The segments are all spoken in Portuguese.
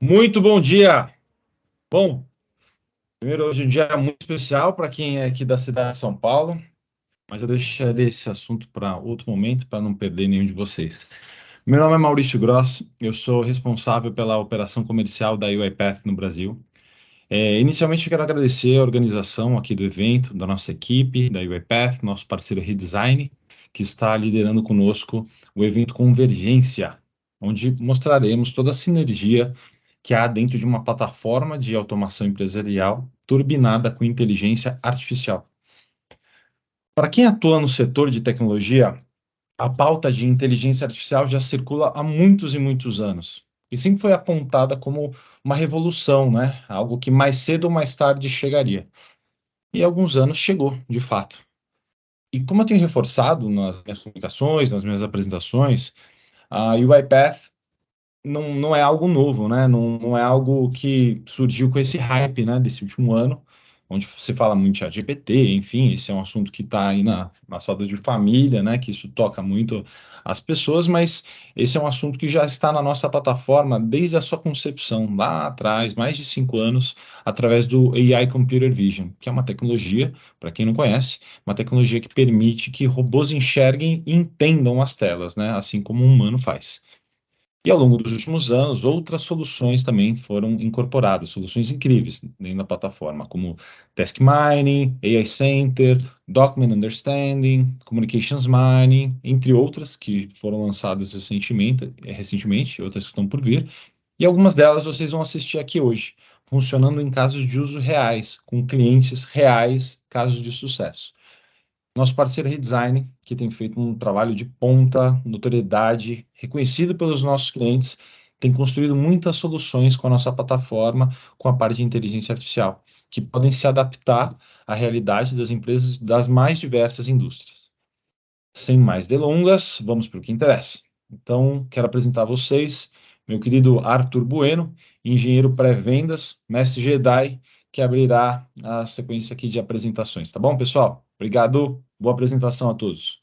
Muito bom dia! Bom, primeiro, hoje é um dia muito especial para quem é aqui da cidade de São Paulo, mas eu deixarei esse assunto para outro momento, para não perder nenhum de vocês. Meu nome é Maurício Gross, eu sou responsável pela operação comercial da UiPath no Brasil. Inicialmente, eu quero agradecer a organização aqui do evento, da nossa equipe, da UiPath, nosso parceiro Redesign, que está liderando conosco o evento Convergência, onde mostraremos toda a sinergia que há dentro de uma plataforma de automação empresarial turbinada com inteligência artificial. Para quem atua no setor de tecnologia, a pauta de inteligência artificial já circula há muitos e muitos anos. E sempre foi apontada como uma revolução, né? Algo que mais cedo ou mais tarde chegaria. E há alguns anos chegou, de fato. E como eu tenho reforçado nas minhas comunicações, nas minhas apresentações, a UiPath não é algo novo, né? Não é algo que surgiu com esse hype, né, desse último ano, onde se fala muito de ChatGPT, enfim, esse é um assunto que está aí na roda de família, né, que isso toca muito as pessoas, mas esse é um assunto que já está na nossa plataforma desde a sua concepção, lá atrás, mais de 5 anos, através do AI Computer Vision, que é uma tecnologia, para quem não conhece, uma tecnologia que permite que robôs enxerguem e entendam as telas, né, assim como um humano faz. E ao longo dos últimos anos, outras soluções também foram incorporadas, soluções incríveis dentro da plataforma, como Task Mining, AI Center, Document Understanding, Communications Mining, entre outras que foram lançadas recentemente, outras que estão por vir, e algumas delas vocês vão assistir aqui hoje, funcionando em casos de uso reais, com clientes reais, casos de sucesso. Nosso parceiro Redesign, que tem feito um trabalho de ponta, notoriedade, reconhecido pelos nossos clientes, tem construído muitas soluções com a nossa plataforma, com a parte de inteligência artificial, que podem se adaptar à realidade das empresas das mais diversas indústrias. Sem mais delongas, vamos para o que interessa. Então, quero apresentar a vocês meu querido Arthur Bueno, engenheiro pré-vendas, mestre Jedi, que abrirá a sequência aqui de apresentações. Tá bom, pessoal? Obrigado, boa apresentação a todos.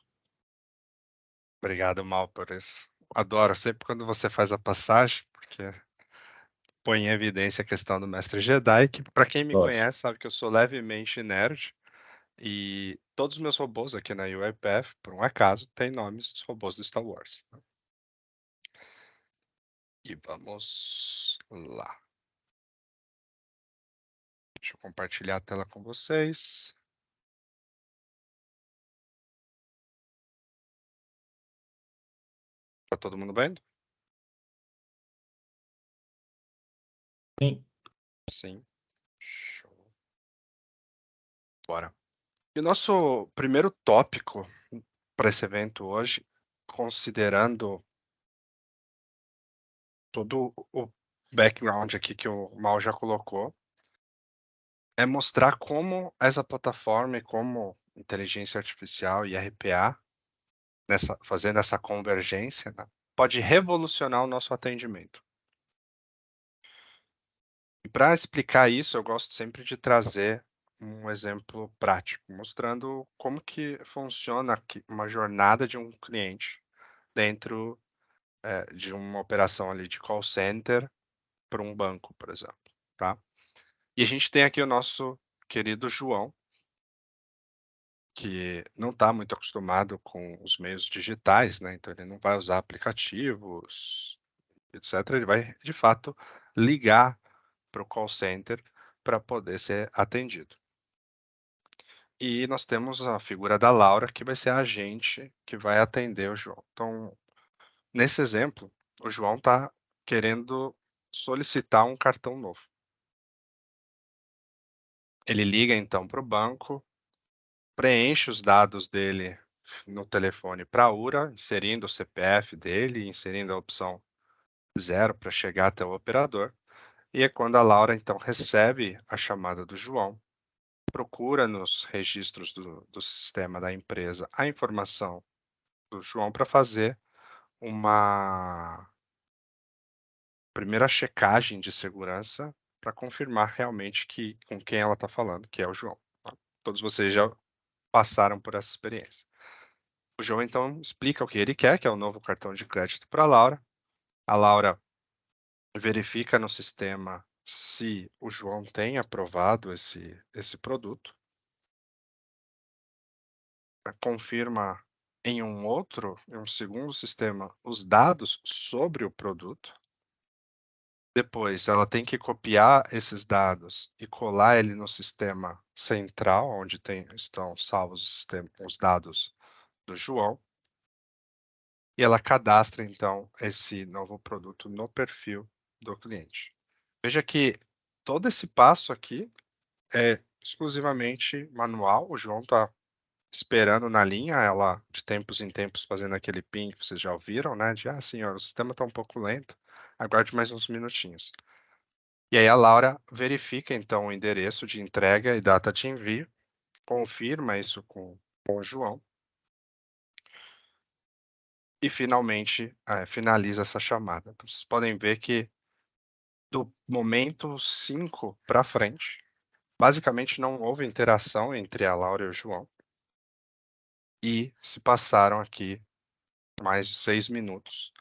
Obrigado, Mal, por isso. Adoro sempre quando você faz a passagem, porque põe em evidência a questão do mestre Jedi, que para quem me Lógico. conhece sabe que eu sou levemente nerd e todos os meus robôs aqui na UiPath, por um acaso, têm nomes dos robôs do Star Wars. E vamos lá. Deixa eu compartilhar a tela com vocês. Tá todo mundo vendo? Sim. Sim. Show. Bora. E o nosso primeiro tópico para esse evento hoje, considerando todo o background aqui que o Mal já colocou, é mostrar como essa plataforma e como inteligência artificial e RPA, fazendo essa convergência, né, pode revolucionar o nosso atendimento. E para explicar isso, eu gosto sempre de trazer um exemplo prático, mostrando como que funciona uma jornada de um cliente dentro de uma operação ali de call center para um banco, por exemplo, tá? E a gente tem aqui o nosso querido João, que não está muito acostumado com os meios digitais, né? Então ele não vai usar aplicativos, etc. Ele vai, de fato, ligar para o call center para poder ser atendido. E nós temos a figura da Laura, que vai ser a agente que vai atender o João. Então, nesse exemplo, o João está querendo solicitar um cartão novo. Ele liga então para o banco, preenche os dados dele no telefone para a URA, inserindo o CPF dele, inserindo a opção 0 para chegar até o operador. E é quando a Laura então recebe a chamada do João, procura nos registros do sistema da empresa a informação do João para fazer uma primeira checagem de segurança para confirmar realmente que com quem ela está falando, que é o João. Tá? Todos vocês já passaram por essa experiência. O João então explica o que ele quer, que é o novo cartão de crédito para a Laura. A Laura verifica no sistema se o João tem aprovado esse produto, confirma em um segundo sistema, os dados sobre o produto. Depois, ela tem que copiar esses dados e colar ele no sistema central, onde estão salvos os dados do João. E ela cadastra, então, esse novo produto no perfil do cliente. Veja que todo esse passo aqui é exclusivamente manual. O João está esperando na linha, ela de tempos em tempos fazendo aquele ping que vocês já ouviram, né? De, senhor, o sistema está um pouco lento, aguarde mais uns minutinhos. E aí a Laura verifica, então, o endereço de entrega e data de envio, confirma isso com o João e finalmente finaliza essa chamada. Então, vocês podem ver que do momento 5 para frente, basicamente não houve interação entre a Laura e o João. E se passaram aqui mais de 6 minutos.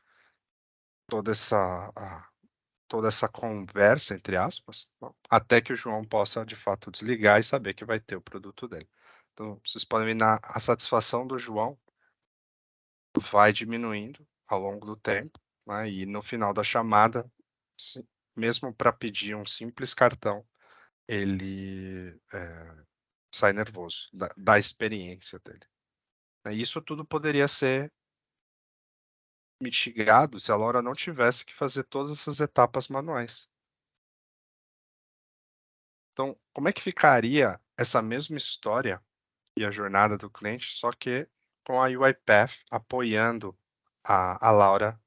Toda essa conversa, entre aspas, até que o João possa, de fato, desligar e saber que vai ter o produto dele. Então, vocês podem ver a satisfação do João vai diminuindo ao longo do tempo, né? E no final da chamada, mesmo para pedir um simples cartão, ele sai nervoso da experiência dele. E isso tudo poderia ser mitigado se a Laura não tivesse que fazer todas essas etapas manuais. Então, como é que ficaria essa mesma história e a jornada do cliente, só que com a UiPath apoiando a Laura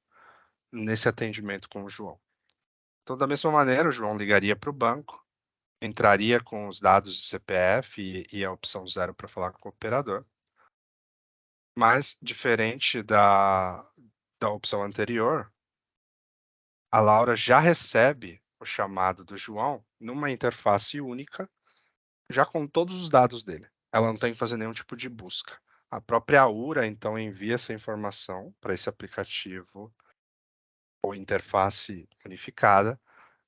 nesse atendimento com o João? Então, da mesma maneira, o João ligaria para o banco, entraria com os dados de CPF e a opção 0 para falar com o operador. Mas, diferente da opção anterior, a Laura já recebe o chamado do João numa interface única, já com todos os dados dele. Ela não tem que fazer nenhum tipo de busca. A própria Aura, então, envia essa informação para esse aplicativo ou interface unificada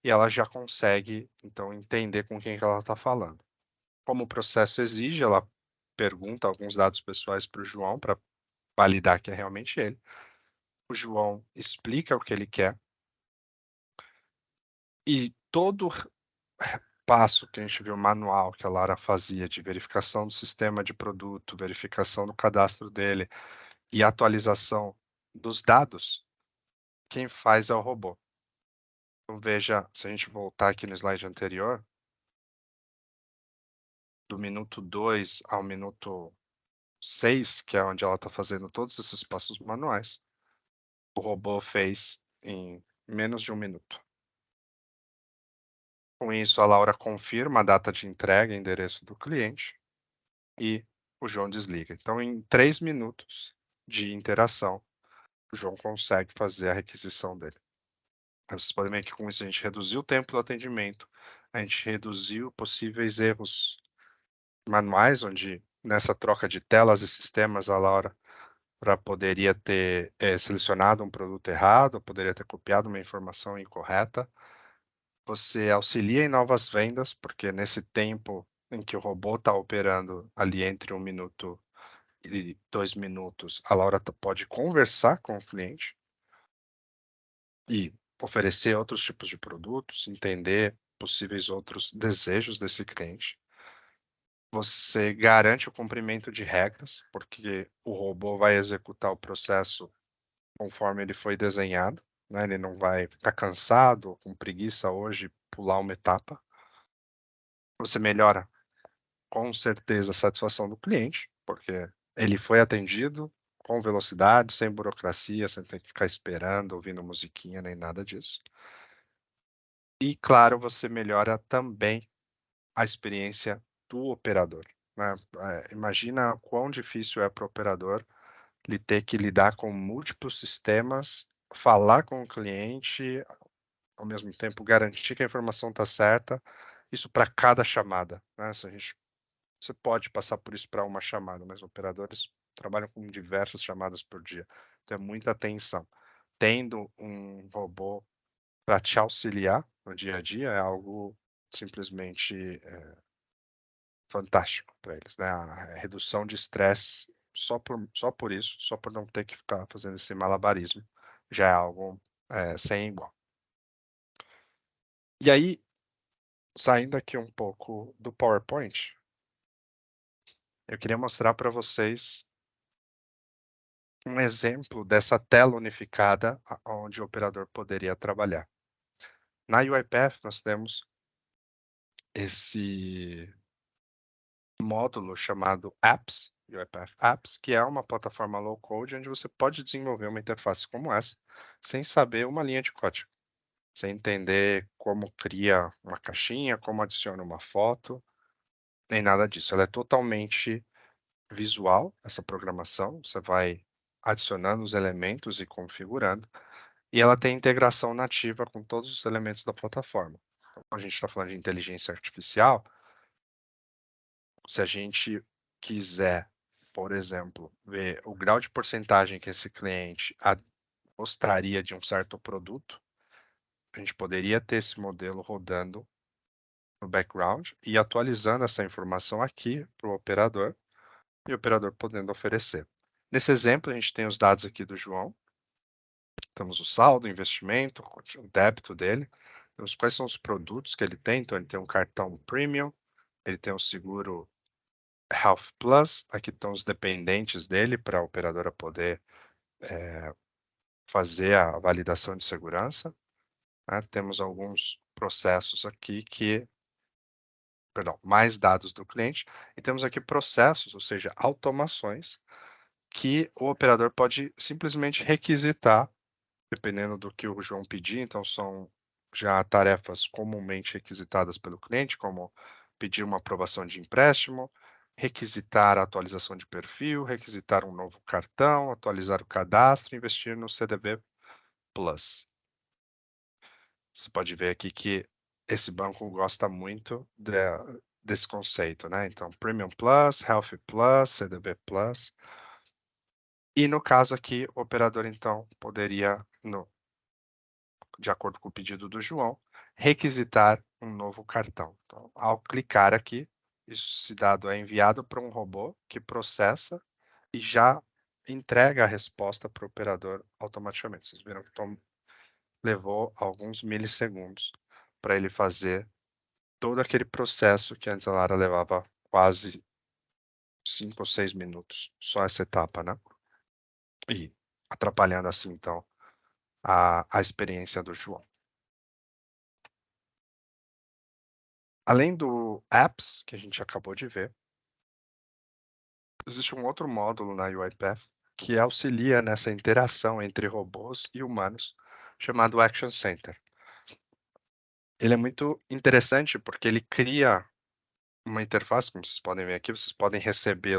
e ela já consegue, então, entender com quem que ela está falando. Como o processo exige, ela pergunta alguns dados pessoais para o João para validar que é realmente ele. O João explica o que ele quer e todo passo que a gente viu manual que a Lara fazia de verificação do sistema de produto, verificação do cadastro dele e atualização dos dados, quem faz é o robô. Então veja, se a gente voltar aqui no slide anterior, do minuto 2 ao minuto 6, que é onde ela está fazendo todos esses passos manuais, o robô fez em menos de um minuto. Com isso, a Laura confirma a data de entrega e endereço do cliente e o João desliga. Então, em 3 minutos de interação, o João consegue fazer a requisição dele. Vocês podem ver que com isso a gente reduziu o tempo do atendimento, a gente reduziu possíveis erros manuais, onde nessa troca de telas e sistemas a Laura poderia ter selecionado um produto errado, poderia ter copiado uma informação incorreta. Você auxilia em novas vendas, porque nesse tempo em que o robô está operando ali entre 1 minuto e 2 minutos, a Laura pode conversar com o cliente e oferecer outros tipos de produtos, entender possíveis outros desejos desse cliente. Você garante o cumprimento de regras, porque o robô vai executar o processo conforme ele foi desenhado, né? Ele não vai ficar cansado ou com preguiça hoje pular uma etapa. Você melhora com certeza a satisfação do cliente, porque ele foi atendido com velocidade, sem burocracia, sem ter que ficar esperando, ouvindo musiquinha, nem nada disso. E, claro, você melhora também a experiência do operador, né? Imagina quão difícil é para o operador ele ter que lidar com múltiplos sistemas, falar com o cliente, ao mesmo tempo garantir que a informação está certa, isso para cada chamada, né? Você pode passar por isso para uma chamada, mas operadores trabalham com diversas chamadas por dia. Então é muita atenção. Tendo um robô para te auxiliar no dia a dia é algo simplesmente fantástico para eles, né? A redução de estresse só por isso, só por não ter que ficar fazendo esse malabarismo, já é algo sem igual. E aí, saindo aqui um pouco do PowerPoint, eu queria mostrar para vocês um exemplo dessa tela unificada onde o operador poderia trabalhar. Na UiPath, nós temos esse módulo chamado Apps, UiPath Apps, que é uma plataforma low-code onde você pode desenvolver uma interface como essa, sem saber uma linha de código, sem entender como cria uma caixinha, como adiciona uma foto, nem nada disso. Ela é totalmente visual, essa programação, você vai adicionando os elementos e configurando, e ela tem integração nativa com todos os elementos da plataforma. Então, quando a gente está falando de inteligência artificial, se a gente quiser, por exemplo, ver o grau de porcentagem que esse cliente gostaria de um certo produto, a gente poderia ter esse modelo rodando no background e atualizando essa informação aqui para o operador e o operador podendo oferecer. Nesse exemplo, a gente tem os dados aqui do João. Temos o saldo, o investimento, o débito dele. Temos quais são os produtos que ele tem. Então, ele tem um cartão Premium, ele tem um seguro Health Plus. Aqui estão os dependentes dele para a operadora poder fazer a validação de segurança. Né? Temos alguns processos aqui mais dados do cliente. E temos aqui processos, ou seja, automações, que o operador pode simplesmente requisitar, dependendo do que o João pedir. Então, são já tarefas comumente requisitadas pelo cliente, como pedir uma aprovação de empréstimo, requisitar a atualização de perfil, requisitar um novo cartão, atualizar o cadastro, investir no CDB Plus. Você pode ver aqui que esse banco gosta muito desse conceito, né? Então, Premium Plus, Health Plus, CDB Plus. E no caso aqui, o operador então poderia, de acordo com o pedido do João, requisitar um novo cartão. Então, ao clicar aqui, esse dado é enviado para um robô que processa e já entrega a resposta para o operador automaticamente. Vocês viram que levou alguns milissegundos para ele fazer todo aquele processo que antes a Lara levava quase 5 ou 6 minutos, só essa etapa, né? E atrapalhando assim, então, a experiência do João. Além do Apps, que a gente acabou de ver, existe um outro módulo na UiPath que auxilia nessa interação entre robôs e humanos, chamado Action Center. Ele é muito interessante porque ele cria uma interface, como vocês podem ver aqui, vocês podem receber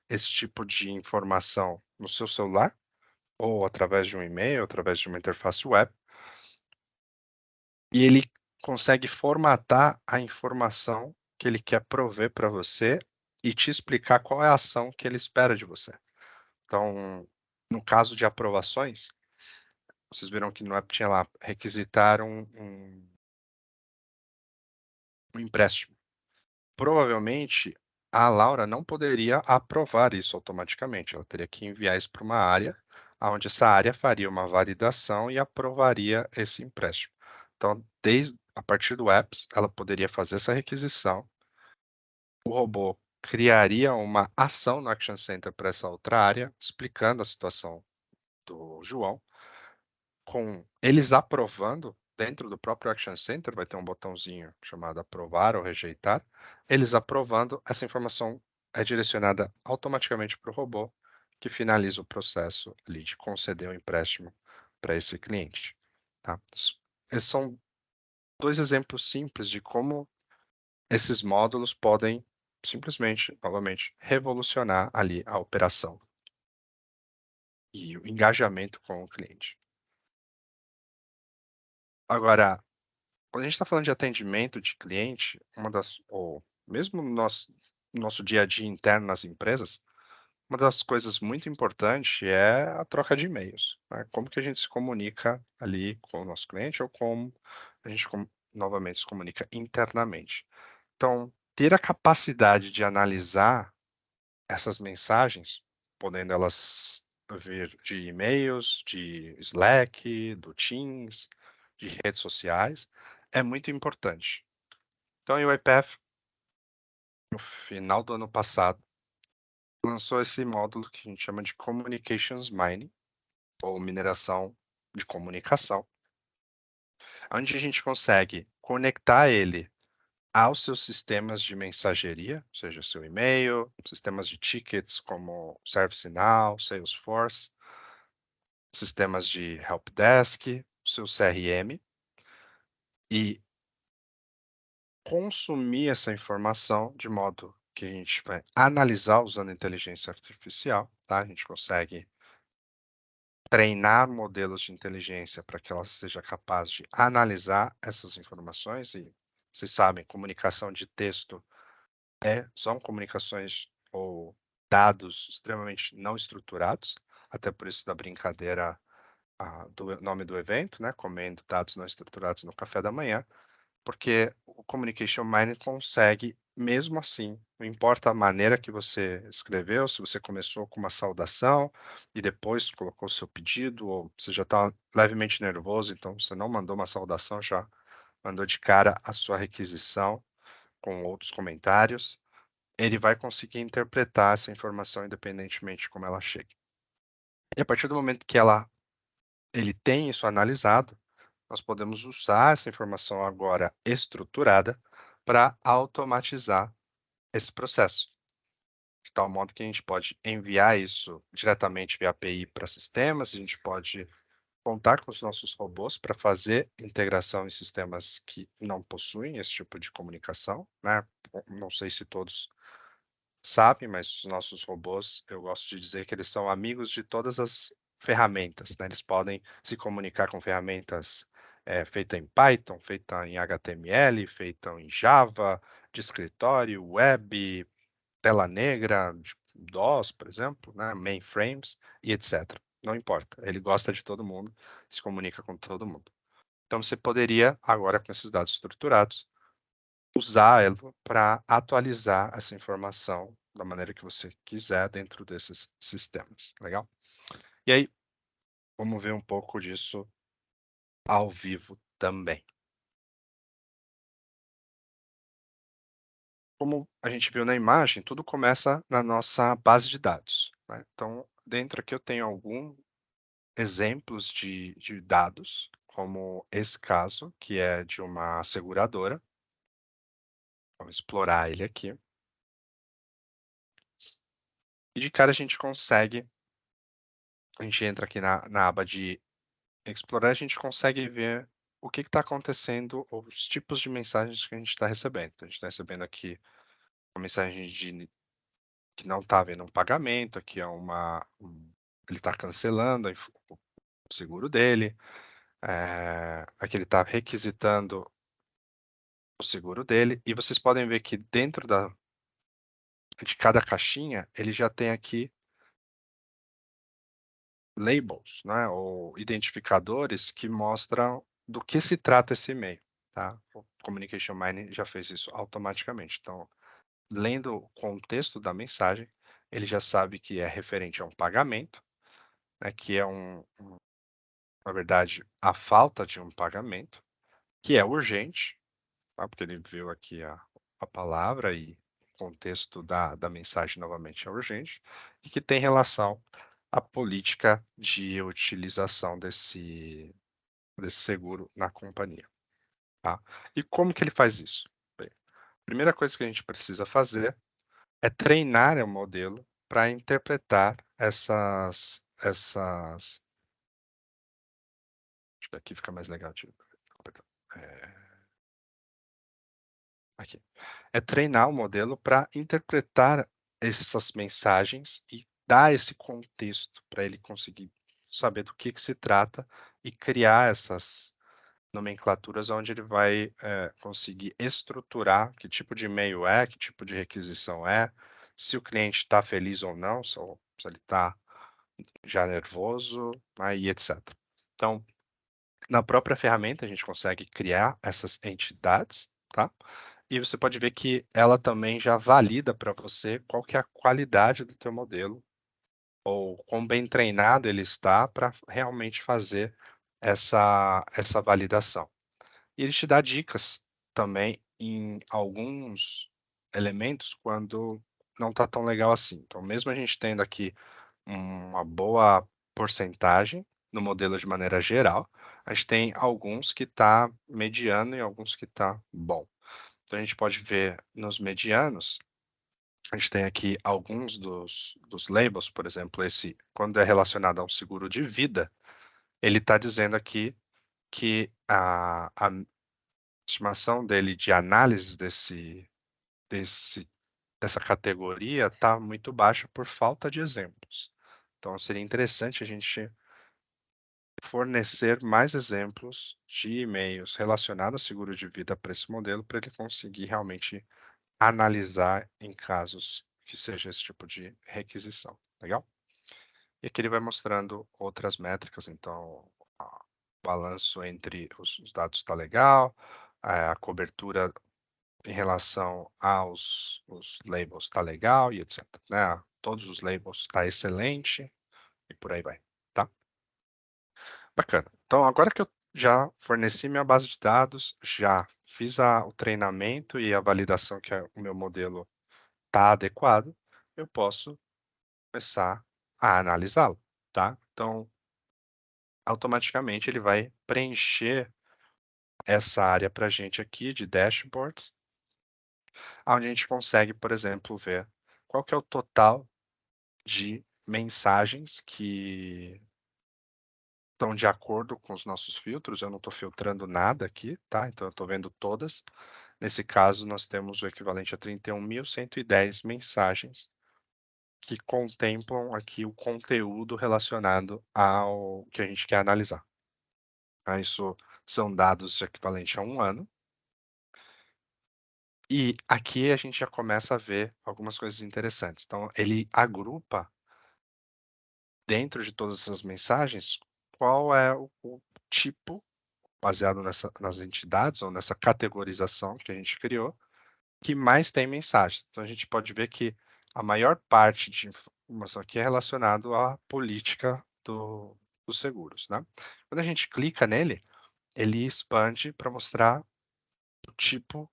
esse tipo de informação no seu celular, ou através de um e-mail, através de uma interface web, e ele consegue formatar a informação que ele quer prover para você e te explicar qual é a ação que ele espera de você. Então, no caso de aprovações, vocês viram que no app tinha lá, requisitar um empréstimo. Provavelmente, a Laura não poderia aprovar isso automaticamente. Ela teria que enviar isso para uma área, onde essa área faria uma validação e aprovaria esse empréstimo. Então, a partir do apps, ela poderia fazer essa requisição. O robô criaria uma ação no Action Center para essa outra área, explicando a situação do João, com eles aprovando. Dentro do próprio Action Center vai ter um botãozinho chamado aprovar ou rejeitar. Eles aprovando, essa informação é direcionada automaticamente para o robô, que finaliza o processo ali de conceder o empréstimo para esse cliente. Tá? Esses são dois exemplos simples de como esses módulos podem simplesmente, novamente, revolucionar ali a operação e o engajamento com o cliente. Agora, quando a gente está falando de atendimento de cliente, ou mesmo no nosso dia a dia interno nas empresas, uma das coisas muito importantes é a troca de e-mails, né? Como que a gente se comunica ali com o nosso cliente ou como a gente novamente se comunica internamente. Então, ter a capacidade de analisar essas mensagens, podendo elas vir de e-mails, de Slack, do Teams, de redes sociais, é muito importante. Então, a UiPath, no final do ano passado, lançou esse módulo que a gente chama de Communications Mining, ou mineração de comunicação, onde a gente consegue conectar ele aos seus sistemas de mensageria, ou seja, seu e-mail, sistemas de tickets como ServiceNow, Salesforce, sistemas de helpdesk, seu CRM, e consumir essa informação de modo que a gente vai analisar usando inteligência artificial, tá? A gente consegue treinar modelos de inteligência para que ela seja capaz de analisar essas informações e vocês sabem, comunicação de texto são comunicações ou dados extremamente não estruturados, até por isso da brincadeira do nome do evento, né? Comendo dados não estruturados no café da manhã, porque o Communication Mining consegue, mesmo assim, não importa a maneira que você escreveu, se você começou com uma saudação e depois colocou seu pedido, ou você já está levemente nervoso, então você não mandou uma saudação, já mandou de cara a sua requisição com outros comentários, ele vai conseguir interpretar essa informação independentemente de como ela chegue. E a partir do momento que ele tem isso analisado, nós podemos usar essa informação agora estruturada para automatizar esse processo, de tal modo que a gente pode enviar isso diretamente via API para sistemas, a gente pode contar com os nossos robôs para fazer integração em sistemas que não possuem esse tipo de comunicação, né? Não sei se todos sabem, mas os nossos robôs, eu gosto de dizer que eles são amigos de todas as ferramentas, né? Eles podem se comunicar com ferramentas feitas em Python, feita em HTML, feita em Java, de escritório, web, tela negra, DOS, por exemplo, né? Mainframes e etc. Não importa, ele gosta de todo mundo, se comunica com todo mundo. Então você poderia, agora com esses dados estruturados, usar ela para atualizar essa informação da maneira que você quiser dentro desses sistemas, legal? E aí, vamos ver um pouco disso ao vivo também. Como a gente viu na imagem, tudo começa na nossa base de dados, né? Então, dentro aqui eu tenho alguns exemplos de dados, como esse caso, que é de uma seguradora. Vamos explorar ele aqui. E de cara a gente consegue, a gente entra aqui na aba de explorar, a gente consegue ver o que está acontecendo, ou os tipos de mensagens que a gente está recebendo. A gente está recebendo aqui uma mensagem que não está havendo um pagamento, aqui é ele está cancelando o seguro dele, aqui ele está requisitando o seguro dele, e vocês podem ver que dentro de cada caixinha, ele já tem aqui labels, né, ou identificadores que mostram do que se trata esse e-mail, tá? O Communication Mining já fez isso automaticamente. Então, lendo o contexto da mensagem, ele já sabe que é referente a um pagamento, né, que é na verdade, a falta de um pagamento, que é urgente, tá? Porque ele viu aqui a palavra e o contexto da mensagem novamente é urgente, e que tem relação à política de utilização desse seguro na companhia, tá? E como que ele faz isso? Bem, a primeira coisa que a gente precisa fazer é treinar o modelo para interpretar essas. Acho que aqui fica mais legal. Aqui. É treinar o modelo para interpretar essas mensagens e dar esse contexto para ele conseguir saber do que se trata e criar essas nomenclaturas onde ele vai conseguir estruturar que tipo de e-mail é, que tipo de requisição é, se o cliente está feliz ou não, se ele está já nervoso, e etc. Então, na própria ferramenta a gente consegue criar essas entidades, tá? E você pode ver que ela também já valida para você qual que é a qualidade do teu modelo ou quão bem treinado ele está para realmente fazer essa validação. E ele te dá dicas também em alguns elementos quando não está tão legal assim. Então, mesmo a gente tendo aqui uma boa porcentagem no modelo de maneira geral, a gente tem alguns que está mediano e alguns que está bom. Então, a gente pode ver nos medianos, a gente tem aqui alguns dos labels, por exemplo, esse, quando é relacionado a um seguro de vida, ele está dizendo aqui que a estimação dele de análise dessa categoria está muito baixa por falta de exemplos. Então, seria interessante a gente fornecer mais exemplos de e-mails relacionados a seguro de vida para esse modelo, para ele conseguir realmente analisar em casos que seja esse tipo de requisição. Legal? E aqui ele vai mostrando outras métricas, então o balanço entre os dados está legal, a cobertura em relação os labels está legal e etc. Né? Todos os labels está excelente e por aí vai, tá? Bacana. Então, agora que eu já forneci minha base de dados, já fiz o treinamento e a validação que o meu modelo está adequado, eu posso começar a analisá-lo, tá? Então, automaticamente ele vai preencher essa área para a gente aqui de dashboards, onde a gente consegue, por exemplo, ver qual que é o total de mensagens que estão de acordo com os nossos filtros. Eu não estou filtrando nada aqui, tá? Então eu estou vendo todas. Nesse caso, nós temos o equivalente a 31.110 mensagens que contemplam aqui o conteúdo relacionado ao que a gente quer analisar. Isso são dados equivalentes a um ano. E aqui a gente já começa a ver algumas coisas interessantes. Então, ele agrupa dentro de todas essas mensagens qual é o tipo, baseado nas entidades ou nessa categorização que a gente criou, que mais tem mensagens. Então, a gente pode ver que a maior parte de informação aqui é relacionado à política dos seguros, né? Quando a gente clica nele, ele expande para mostrar o tipo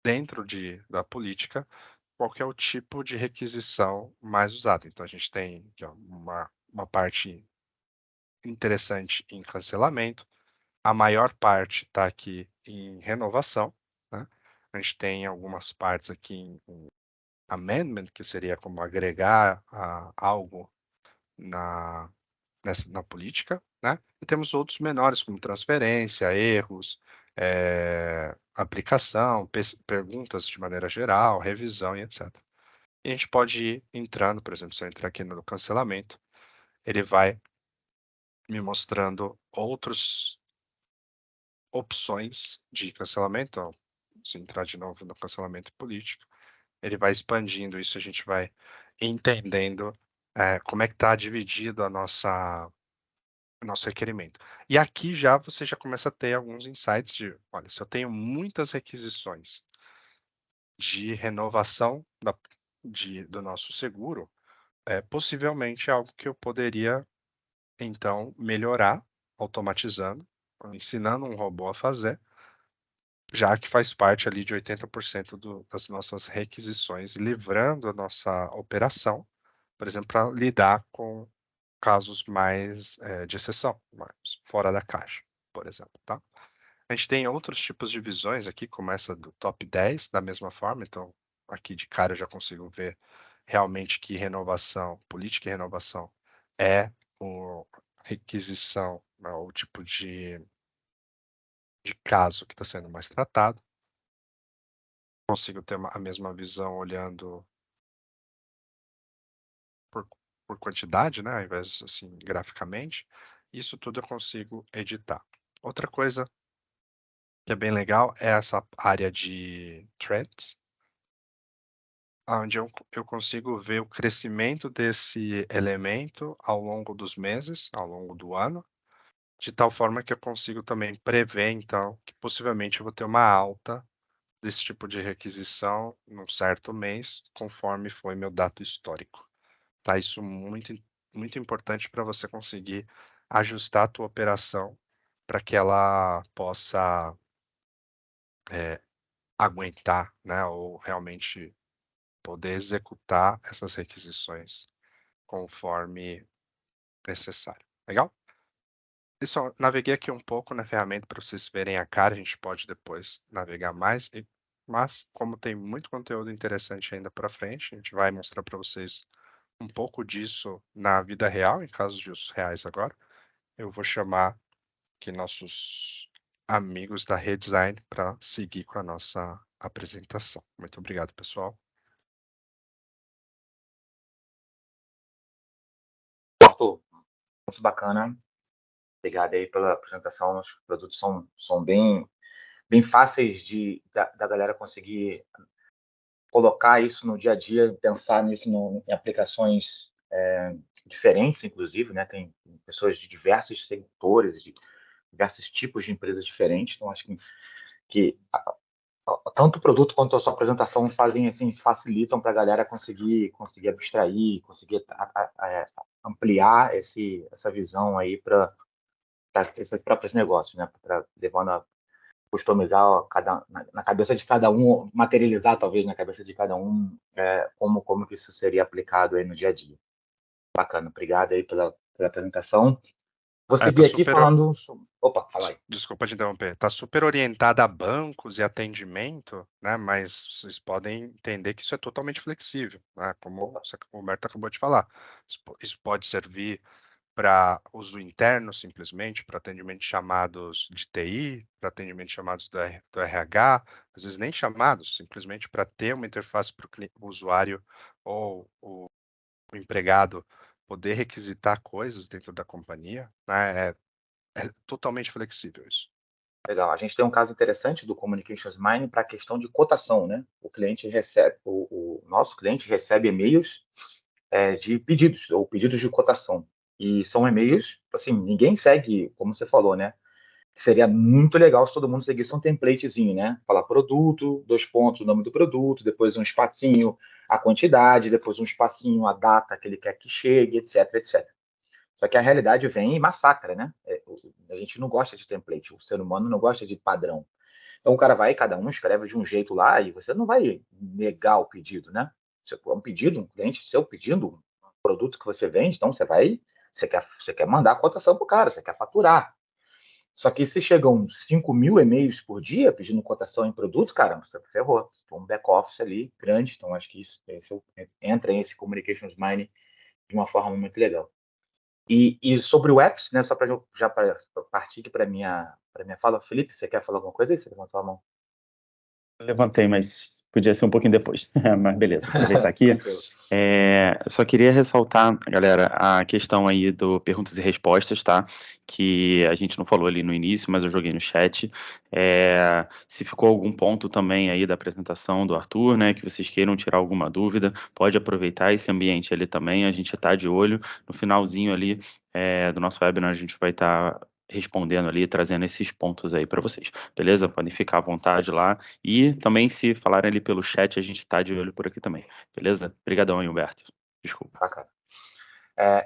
dentro da política, qual que é o tipo de requisição mais usado. Então, a gente tem aqui, ó, uma parte interessante em cancelamento, a maior parte está aqui em renovação, né? A gente tem algumas partes aqui em amendment, que seria como agregar algo na, na política, né? E temos outros menores, como transferência, erros, aplicação, perguntas de maneira geral, revisão e etc. E a gente pode ir entrando, por exemplo, se eu entrar aqui no cancelamento, ele vai me mostrando outras opções de cancelamento. Então, se entrar de novo no cancelamento político, ele vai expandindo isso, a gente vai entendendo como é que está dividido o nosso requerimento. E aqui já você já começa a ter alguns insights de, olha, se eu tenho muitas requisições de renovação do nosso seguro, possivelmente é algo que eu poderia, então, melhorar automatizando, ensinando um robô a fazer, já que faz parte ali de 80% das nossas requisições, livrando a nossa operação, por exemplo, para lidar com casos mais de exceção, mais fora da caixa, por exemplo, tá? A gente tem outros tipos de visões aqui, como essa do top 10, da mesma forma, então aqui de cara eu já consigo ver realmente que renovação, política e renovação é o requisição, né, o tipo de caso que está sendo mais tratado. Consigo ter a mesma visão olhando por, por quantidade, né, ao invés assim graficamente. Isso tudo eu consigo editar. Outra coisa que é bem legal é essa área de threads. onde eu consigo ver o crescimento desse elemento ao longo dos meses, ao longo do ano, de tal forma que eu consigo também prever, então, que possivelmente eu vou ter uma alta desse tipo de requisição num certo mês, conforme foi meu dado histórico. Tá? Isso muito importante para você conseguir ajustar a tua operação para que ela possa aguentar, né, ou realmente poder executar essas requisições conforme necessário. Legal? Eu só naveguei aqui um pouco na ferramenta para vocês verem a cara, a gente pode depois navegar mais, mas como tem muito conteúdo interessante ainda para frente, a gente vai mostrar para vocês um pouco disso na vida real, em casos de usos reais agora. Eu vou chamar aqui nossos amigos da Redesign para seguir com a nossa apresentação. Muito obrigado, pessoal. Arthur, muito bacana. Obrigado aí pela apresentação. Os produtos são bem fáceis da galera conseguir colocar isso no dia a dia, pensar nisso em aplicações diferentes, inclusive, né? Tem pessoas de diversos setores, de diversos tipos de empresas diferentes. Então, acho que tanto o produto quanto a sua apresentação fazem assim, facilitam para a galera conseguir abstrair, conseguir ampliar essa visão aí para esses próprios negócios, né? Levando a customizar na cabeça de cada um, materializar talvez na cabeça de cada um como que isso seria aplicado aí no dia a dia. Bacana, obrigado aí pela apresentação. Vou Tá seguir aqui super. falando. Opa, fala aí. Desculpa te interromper. Está super orientada a bancos e atendimento, né? Mas vocês podem entender que isso é totalmente flexível, né? Como o Humberto acabou de falar. Isso pode servir para uso interno, simplesmente, para atendimento de chamados de TI, para atendimento de chamados do RH, às vezes nem chamados, simplesmente para ter uma interface para o usuário ou o empregado poder requisitar coisas dentro da companhia, né? É totalmente flexível isso. Legal. A gente tem um caso interessante do Communications Mining para a questão de cotação, né? O cliente recebe, o nosso cliente recebe e-mails de pedidos ou pedidos de cotação. E são e-mails, assim, ninguém segue, como você falou, né? Seria muito legal se todo mundo seguisse um templatezinho, né? Falar produto, 2 pontos, o nome do produto, depois um espacinho, a quantidade, depois um espacinho, a data que ele quer que chegue, etc, etc. Só que a realidade vem e massacra, né? A gente não gosta de template, o ser humano não gosta de padrão. Então o cara vai, cada um escreve de um jeito lá e você não vai negar o pedido, né? Se é um pedido, um cliente seu pedindo um produto que você vende, então você quer mandar a cotação pro cara, você quer faturar. Só que se chegam 5.000 e-mails por dia pedindo cotação em produto, cara, você ferrou. Tem um back-office ali grande, então acho que entra em esse Communications Mining de uma forma muito legal. E sobre o apps, né, só para partir aqui para minha fala, Felipe, você quer falar alguma coisa aí? Você levantou a mão. Levantei, mas podia ser um pouquinho depois. Mas beleza, aproveitar aqui. Só queria ressaltar, galera, a questão aí do perguntas e respostas, tá? Que a gente não falou ali no início, mas eu joguei no chat. Se ficou algum ponto também aí da apresentação do Arthur, né, que vocês queiram tirar alguma dúvida, pode aproveitar esse ambiente ali também, a gente tá de olho. No finalzinho ali do nosso webinar, a gente vai estar respondendo ali, trazendo esses pontos aí para vocês, beleza? Podem ficar à vontade lá. E também, se falarem ali pelo chat, a gente tá de olho por aqui também, beleza? Obrigadão, Humberto. Desculpa. Bacana.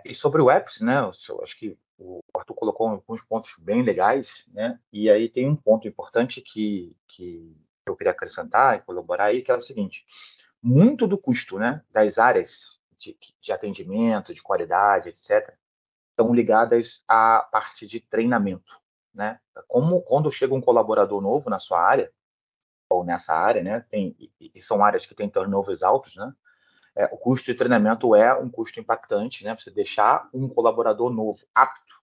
E sobre o apps, né, acho que o Arthur colocou alguns pontos bem legais, né? E aí tem um ponto importante que eu queria acrescentar e colaborar aí, que é o seguinte: muito do custo, né, das áreas de atendimento, de qualidade, etc., estão ligadas à parte de treinamento, né? Como quando chega um colaborador novo na sua área ou nessa área, né, e são áreas que têm turnovers altos, né? O custo de treinamento é um custo impactante, né? Você deixar um colaborador novo apto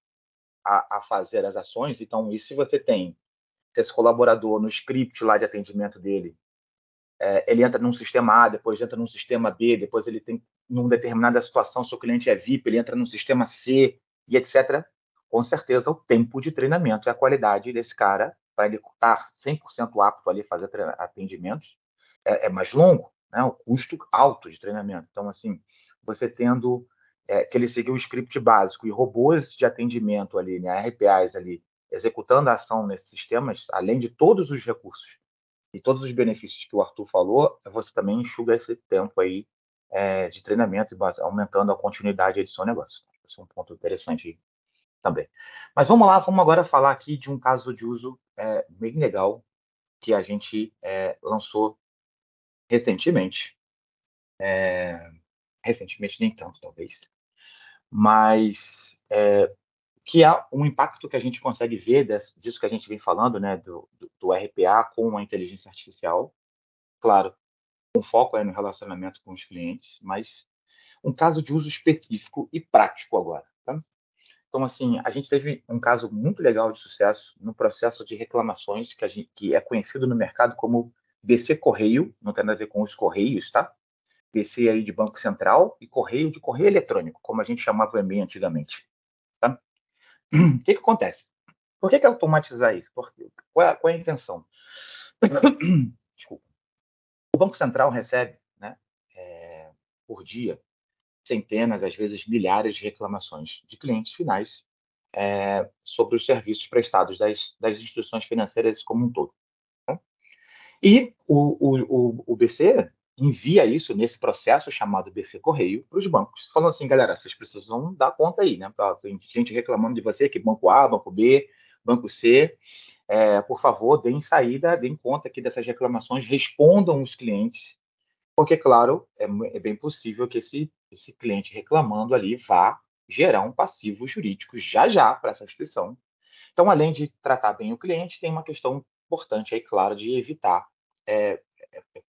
a fazer as ações. Então, isso se você tem esse colaborador no script lá de atendimento dele, ele entra num sistema A, depois entra num sistema B, depois ele tem, numa determinada situação, se o cliente é VIP, ele entra num sistema C, e etc. Com certeza, o tempo de treinamento e a qualidade desse cara, para ele estar 100% apto ali a fazer atendimentos, é mais longo. né? O custo alto de treinamento. Então, assim, você tendo que ele seguiu o script básico e robôs de atendimento ali, né, RPAs ali, executando a ação nesses sistemas, além de todos os recursos e todos os benefícios que o Arthur falou, você também enxuga esse tempo aí de treinamento, aumentando a continuidade do seu negócio. Esse é um ponto interessante também. Mas vamos lá, vamos agora falar aqui de um caso de uso bem legal que a gente lançou recentemente. Recentemente, nem tanto, talvez. Mas que é um impacto que a gente consegue ver disso que a gente vem falando, né, do RPA com a inteligência artificial. Claro, com foco no relacionamento com os clientes, mas um caso de uso específico e prático agora. Tá? Então, assim, a gente teve um caso muito legal de sucesso no processo de reclamações que é conhecido no mercado como BC Correio, não tem nada a ver com os Correios, tá? BC aí de Banco Central e Correio de Correio Eletrônico, como a gente chamava bem antigamente. Tá? O que acontece? Por que automatizar isso? Qual é a intenção? Desculpa. O Banco Central recebe, né, por dia, centenas, às vezes milhares de reclamações de clientes finais sobre os serviços prestados das instituições financeiras como um todo. Tá? E o BC envia isso nesse processo chamado BC Correio para os bancos, falando assim, galera, vocês precisam dar conta aí, né? Tem gente reclamando de você que banco A, banco B, banco C, por favor, deem saída, deem conta aqui dessas reclamações, respondam os clientes, porque, claro, é bem possível que esse cliente reclamando ali vá gerar um passivo jurídico já para essa instituição. Então, além de tratar bem o cliente, tem uma questão importante aí, claro, de evitar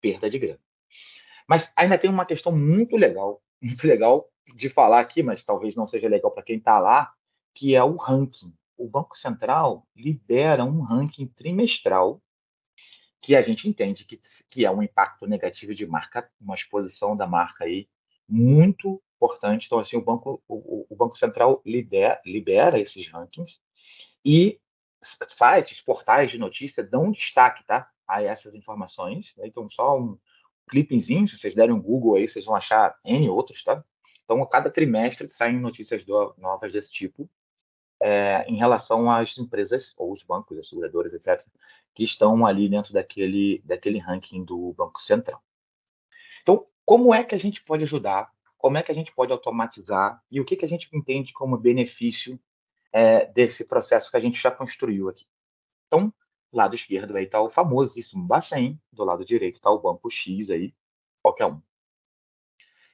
perda de grana. Mas ainda tem uma questão muito legal de falar aqui, mas talvez não seja legal para quem está lá, que é o ranking. O Banco Central libera um ranking trimestral que a gente entende que é um impacto negativo de marca, uma exposição da marca aí muito importante. Então, assim, o Banco Central libera esses rankings e sites, portais de notícia dão destaque, tá, a essas informações. Né? Então, só um clipezinho, se vocês derem um Google aí, vocês vão achar N outros, tá? Então, a cada trimestre saem notícias novas desse tipo, em relação às empresas, ou os bancos, as seguradoras, etc., que estão ali dentro daquele ranking do Banco Central. Então, como é que a gente pode ajudar? Como é que a gente pode automatizar? E o que a gente entende como benefício desse processo que a gente já construiu aqui? Então, do lado esquerdo aí está o famosíssimo Bacen, do lado direito está o Banco X aí, qualquer um.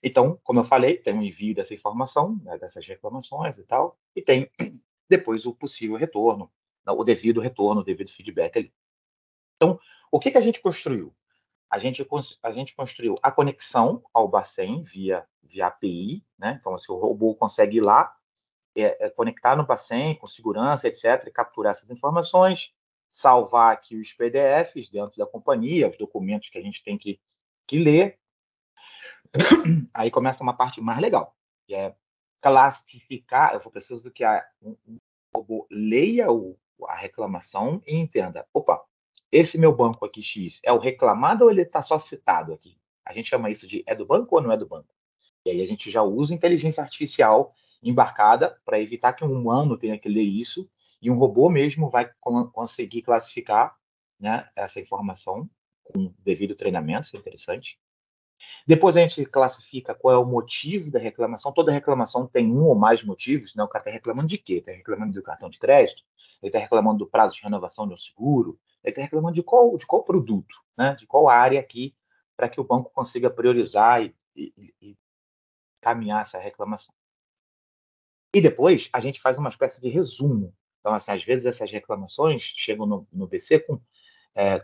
Então, como eu falei, tem um envio dessa informação, né, dessas reclamações e tal, e tem depois o possível retorno, o devido retorno, o devido feedback ali. Então, o que a gente construiu? A gente construiu a conexão ao Bacen via API, né? Então, assim, o robô consegue ir lá, conectar no Bacen com segurança, etc., e capturar essas informações, salvar aqui os PDFs dentro da companhia, os documentos que a gente tem que ler. Aí começa uma parte mais legal, que é classificar. Eu preciso que um robô leia a reclamação e entenda: opa, esse meu banco aqui X é o reclamado ou ele está só citado aqui? A gente chama isso de é do banco ou não é do banco? E aí a gente já usa inteligência artificial embarcada para evitar que um humano tenha que ler isso e um robô mesmo vai conseguir classificar, né, essa informação com devido treinamento, isso é interessante. Depois a gente classifica qual é o motivo da reclamação. Toda reclamação tem um ou mais motivos, né? O cara está reclamando de quê? Está reclamando do cartão de crédito? Ele está reclamando do prazo de renovação de um seguro? Ele está reclamando de qual produto, né? De qual área aqui, para que o banco consiga priorizar e caminhar essa reclamação. E depois a gente faz uma espécie de resumo. Então, assim, às vezes essas reclamações chegam no BC com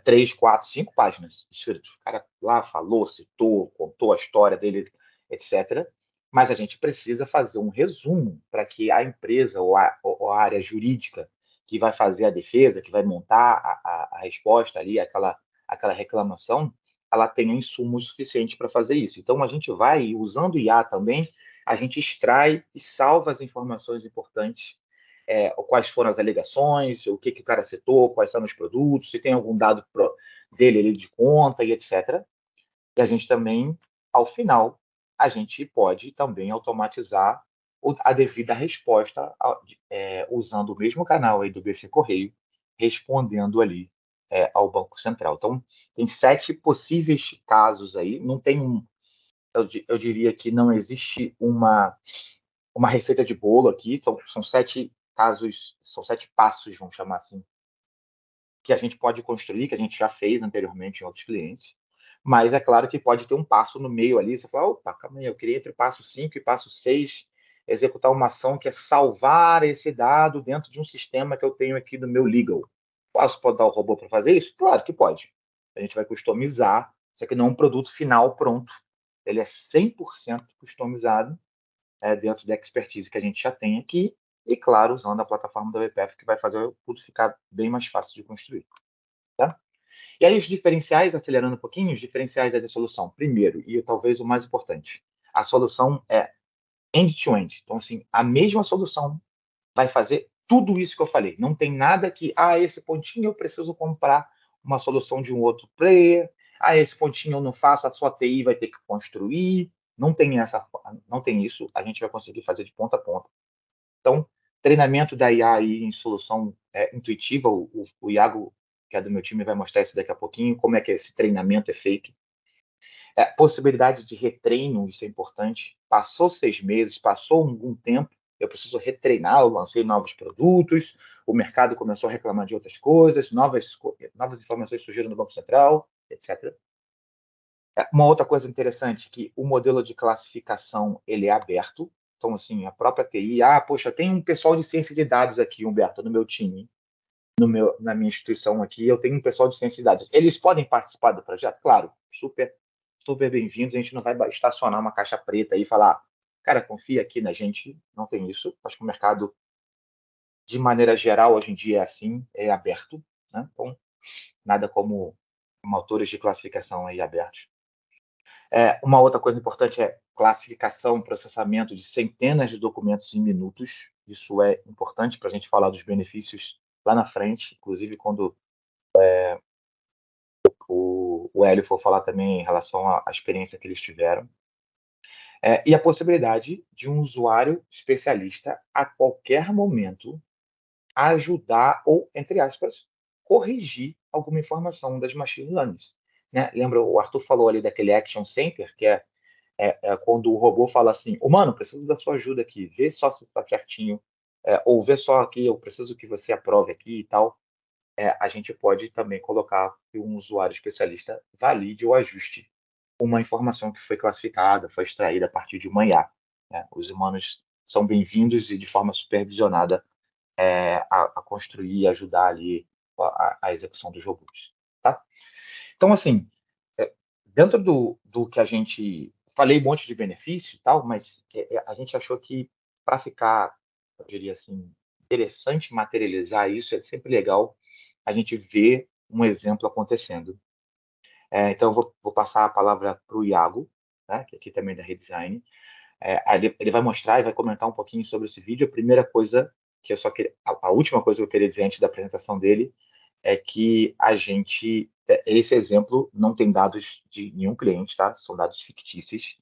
3, 4, 5 páginas escritas. O cara lá falou, citou, contou a história dele, etc. Mas a gente precisa fazer um resumo para que a empresa ou a área jurídica que vai fazer a defesa, que vai montar a resposta ali, aquela reclamação, ela tenha insumo suficiente para fazer isso. Então, a gente vai, usando o IA também, a gente extrai e salva as informações importantes, quais foram as alegações, o que o cara citou, quais são os produtos, se tem algum dado dele ali de conta e etc. E a gente também, ao final, a gente pode também automatizar a devida resposta usando o mesmo canal aí do BC Correio, respondendo ali ao Banco Central. Então, tem 7 possíveis casos aí, não tem eu diria que não existe uma receita de bolo aqui, são 7 casos, são 7 passos, vamos chamar assim, que a gente pode construir, que a gente já fez anteriormente em outros clientes. Mas é claro que pode ter um passo no meio ali, você fala, opa, calma aí, eu queria entre passo 5 e passo 6 executar uma ação que é salvar esse dado dentro de um sistema que eu tenho aqui no meu legal. Posso botar o robô para fazer isso? Claro que pode. A gente vai customizar, isso aqui não é um produto final pronto. Ele é 100% customizado dentro da expertise que a gente já tem aqui e, claro, usando a plataforma da WPF, que vai fazer tudo ficar bem mais fácil de construir. Tá? E aí, os diferenciais, acelerando um pouquinho, os diferenciais da solução. Primeiro, e talvez o mais importante, a solução é end-to-end. Então, assim, a mesma solução vai fazer tudo isso que eu falei. Não tem nada que, esse pontinho eu preciso comprar uma solução de um outro player, esse pontinho eu não faço, a sua TI vai ter que construir. Não tem isso, a gente vai conseguir fazer de ponta a ponta. Então, treinamento da IA aí em solução intuitiva, o Iago, que é do meu time, vai mostrar isso daqui a pouquinho, como é que esse treinamento é feito. Possibilidade de retreino, isso é importante. Passou 6 meses, passou algum tempo, eu preciso retreinar, eu lancei novos produtos, o mercado começou a reclamar de outras coisas, novas informações surgiram no Banco Central, etc. Uma outra coisa interessante, que o modelo de classificação ele é aberto. Então, assim, a própria TI, poxa, tem um pessoal de ciência de dados aqui, Humberto, no meu time, na minha instituição aqui, eu tenho um pessoal de ciência de dados. Eles podem participar do projeto? Claro, super, super bem-vindos. A gente não vai estacionar uma caixa preta e falar, cara, confia aqui na gente. Não tem isso. Acho que o mercado, de maneira geral, hoje em dia é assim, é aberto. Né? Então, nada como motores de classificação aí abertos. Uma outra coisa importante é classificação, processamento de centenas de documentos em minutos. Isso é importante para a gente falar dos benefícios lá na frente, inclusive quando o Hélio for falar também em relação à experiência que eles tiveram. E a possibilidade de um usuário especialista, a qualquer momento, ajudar ou, entre aspas, corrigir alguma informação das machine learnings. Né? Lembra, o Arthur falou ali daquele Action Center, que é quando o robô fala assim, humano, preciso da sua ajuda aqui, vê só se está certinho, ou vê só aqui, eu preciso que você aprove aqui e tal. A gente pode também colocar que um usuário especialista valide ou ajuste uma informação que foi classificada, foi extraída a partir de uma IA. Né? Os humanos são bem-vindos e de forma supervisionada a construir e ajudar ali a execução dos robôs. Tá? Então, assim, dentro do que a gente... Falei um monte de benefício e tal, mas a gente achou que, para ficar, eu diria assim, interessante materializar isso, é sempre legal a gente ver um exemplo acontecendo. Então, eu vou passar a palavra para o Iago, né, que aqui também é da Redesign. Ele vai mostrar e vai comentar um pouquinho sobre esse vídeo. A primeira coisa que eu só queria... A última coisa que eu queria dizer antes da apresentação dele é que a gente... Esse exemplo não tem dados de nenhum cliente, tá? São dados fictícios.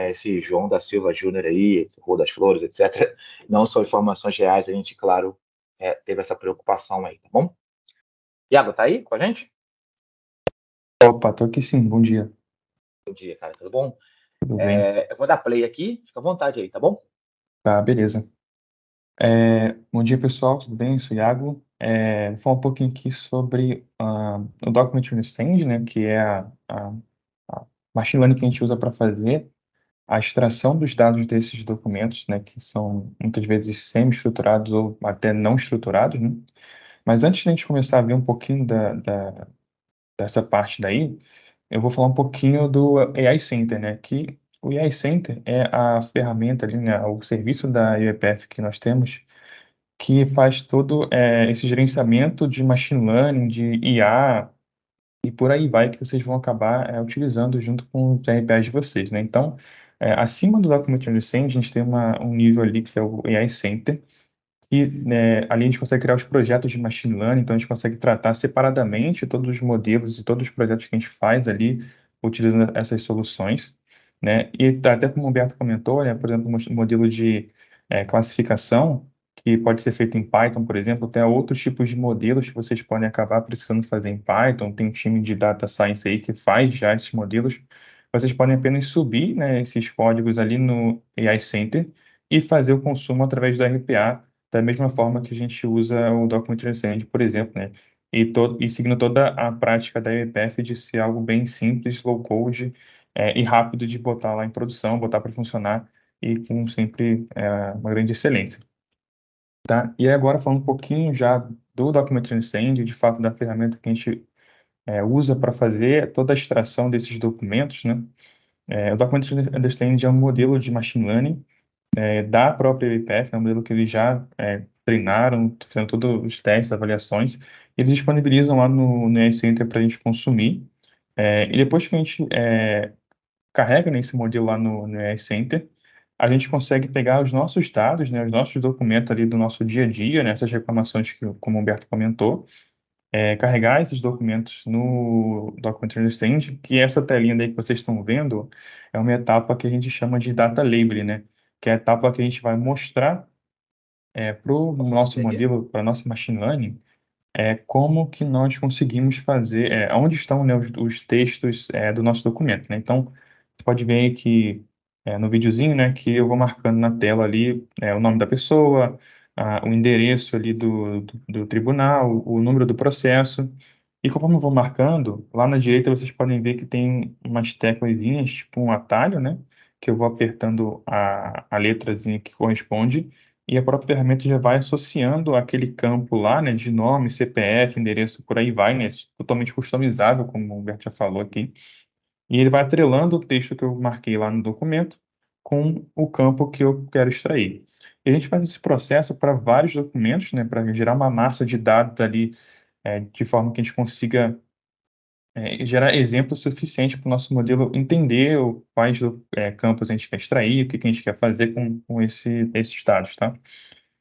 Esse João da Silva Júnior aí, Rua das Flores, etc., não são informações reais. A gente, claro, teve essa preocupação aí, tá bom? Iago, tá aí com a gente? Opa, tô aqui sim, bom dia. Bom dia, cara, tudo bom? Tudo bem? Eu vou dar play aqui, fica à vontade aí, tá bom? Tá, beleza. Bom dia, pessoal, tudo bem? Eu sou o Iago. Vou falar um pouquinho aqui sobre o Document Understand, né, que é a machine learning que a gente usa para fazer a extração dos dados desses documentos, né, que são muitas vezes semi-estruturados ou até não estruturados, né? Mas antes de a gente começar a ver um pouquinho dessa parte daí, eu vou falar um pouquinho do AI Center, né? Que o AI Center é a ferramenta ali, né? O serviço da UEPF que nós temos, que faz todo esse gerenciamento de machine learning, de IA e por aí vai, que vocês vão acabar utilizando junto com os RPAs de vocês, né? Então, acima do Document Understanding, a gente tem um nível ali que é o AI Center, e ali a gente consegue criar os projetos de machine learning, então a gente consegue tratar separadamente todos os modelos e todos os projetos que a gente faz ali utilizando essas soluções, né? E até como o Humberto comentou, né, por exemplo, um modelo de classificação que pode ser feito em Python, por exemplo, tem outros tipos de modelos que vocês podem acabar precisando fazer em Python. Tem um time de data science aí que faz já esses modelos. Vocês podem apenas subir, né, esses códigos ali no AI Center e fazer o consumo através do RPA, da mesma forma que a gente usa o Document Transcend, por exemplo, né? E seguindo toda a prática da ePath de ser algo bem simples, low code, e rápido de botar lá em produção, botar para funcionar e com sempre uma grande excelência. Tá? E agora falando um pouquinho já do Document Transcend, de fato da ferramenta que a gente usa para fazer toda a extração desses documentos, né? O Document Transcend é um modelo de machine learning da própria UiPath, é um modelo que eles já treinaram, fizeram todos os testes, avaliações, e eles disponibilizam lá no AI Center para a gente consumir. E depois que a gente carrega nesse modelo lá no AI Center, a gente consegue pegar os nossos dados, né, os nossos documentos ali do nosso dia a dia, né, essas reclamações que, como o Humberto comentou, carregar esses documentos no Document Understand, que essa telinha daí que vocês estão vendo é uma etapa que a gente chama de Data Labeling, né, que é a etapa que a gente vai mostrar para o nosso modelo, para a nossa machine learning, como que nós conseguimos fazer, onde estão, né, os textos do nosso documento, né? Então, você pode ver aí que no videozinho, né, que eu vou marcando na tela ali o nome da pessoa, o endereço ali do tribunal, o número do processo. E conforme eu vou marcando, lá na direita vocês podem ver que tem umas teclazinhas, tipo um atalho, né? Que eu vou apertando a letrazinha que corresponde e a própria ferramenta já vai associando aquele campo lá, né, de nome, CPF, endereço, por aí vai, né, totalmente customizável, como o Bert já falou aqui, e ele vai atrelando o texto que eu marquei lá no documento com o campo que eu quero extrair. E a gente faz esse processo para vários documentos, né, para gerar uma massa de dados ali, de forma que a gente consiga gerar exemplos suficientes para o nosso modelo entender quais campos a gente quer extrair, o que a gente quer fazer com esses dados, tá?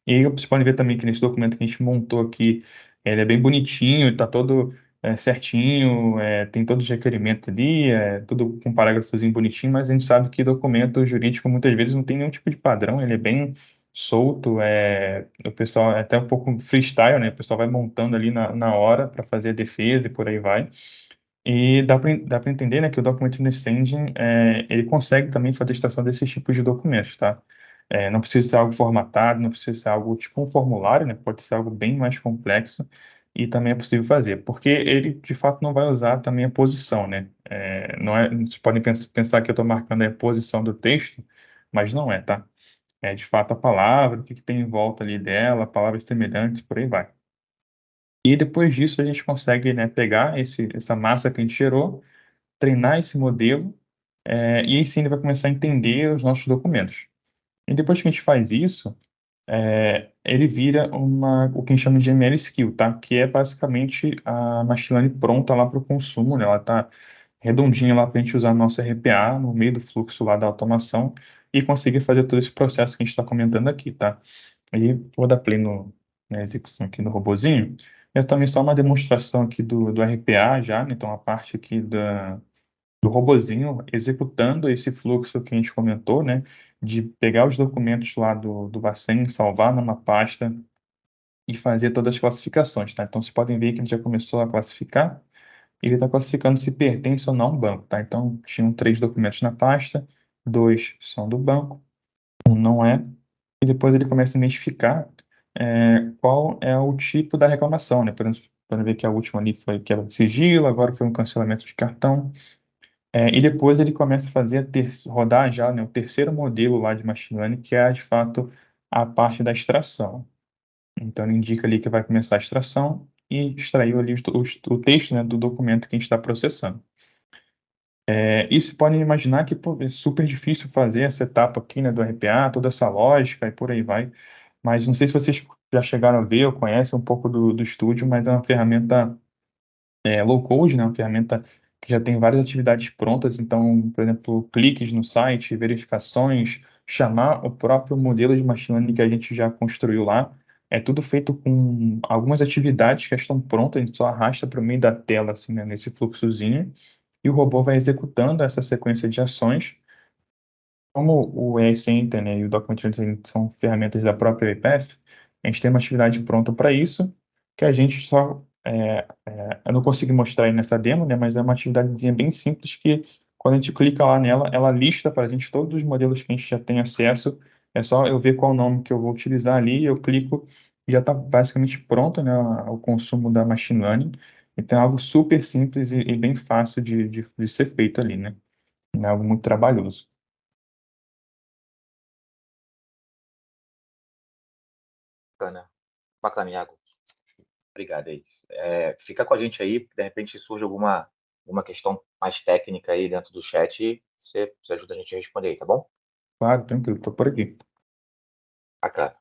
E aí vocês podem ver também que nesse documento que a gente montou aqui, ele é bem bonitinho, está todo certinho, tem todos os requerimentos ali, tudo com um parágrafozinho bonitinho, mas a gente sabe que documento jurídico muitas vezes não tem nenhum tipo de padrão, ele é bem solto, o pessoal é até um pouco freestyle, né? O pessoal vai montando ali na hora para fazer a defesa e por aí vai. E dá para entender, né, que o Document Understanding, ele consegue também fazer a extração desses tipos de documentos, tá? Não precisa ser algo formatado, não precisa ser algo tipo um formulário, né? Pode ser algo bem mais complexo e também é possível fazer, porque ele, de fato, não vai usar também a posição, né? Não é, vocês podem pensar que eu estou marcando a posição do texto, mas não é, tá? É, de fato, a palavra, o que tem em volta ali dela, palavras semelhantes, por aí vai. E depois disso a gente consegue, né, pegar essa massa que a gente gerou, treinar esse modelo, e aí sim ele vai começar a entender os nossos documentos. E depois que a gente faz isso, ele vira o que a gente chama de ML Skill, tá? Que é basicamente a machine learning pronta lá para o consumo, né? Ela está redondinha lá para a gente usar a nossa RPA no meio do fluxo lá da automação e conseguir fazer todo esse processo que a gente está comentando aqui, tá? Aí vou dar play na execução aqui no robozinho. Eu também só uma demonstração aqui do RPA já, né? Então a parte aqui do robozinho executando esse fluxo que a gente comentou, né? De pegar os documentos lá do Bacen, salvar numa pasta e fazer todas as classificações, tá? Então vocês podem ver que ele já começou a classificar. Ele está classificando se pertence ou não ao banco, tá? Então tinham 3 documentos na pasta, 2 são do banco, um não é, e depois ele começa a identificar qual é o tipo da reclamação, né? Por exemplo, podem ver que a última ali foi quebra de sigilo, agora foi um cancelamento de cartão. E depois ele começa a fazer rodar já, né, o terceiro modelo lá de machine learning, que é de fato a parte da extração. Então ele indica ali que vai começar a extração e extraiu ali o texto, né, do documento que a gente está processando. Isso podem imaginar que pô, é super difícil fazer essa etapa aqui, né, do RPA, toda essa lógica e por aí vai. Mas não sei se vocês já chegaram a ver ou conhecem um pouco do estúdio, mas é uma ferramenta low code, né? Uma ferramenta que já tem várias atividades prontas. Então, por exemplo, cliques no site, verificações, chamar o próprio modelo de machine learning que a gente já construiu lá. É tudo feito com algumas atividades que já estão prontas, a gente só arrasta para o meio da tela, assim, né, nesse fluxozinho. e o robô vai executando essa sequência de ações. Como o ESEnter, né, e o Document Translation são ferramentas da própria UiPath, a gente tem uma atividade pronta para isso, que a gente só... eu não consigo mostrar aí nessa demo, né, mas é uma atividadezinha bem simples que, quando a gente clica lá nela, ela lista para a gente todos os modelos que a gente já tem acesso. É só eu ver qual nome que eu vou utilizar ali, eu clico e já está basicamente pronto, né, o consumo da Machine Learning. Então é algo super simples e bem fácil de ser feito ali, né? Não é algo muito trabalhoso. Bacana, bacana, Iago. Obrigado aí. Fica com a gente aí, de repente surge alguma questão mais técnica aí dentro do chat, e você ajuda a gente a responder aí, tá bom? Claro, tranquilo, estou por aqui. Bacana.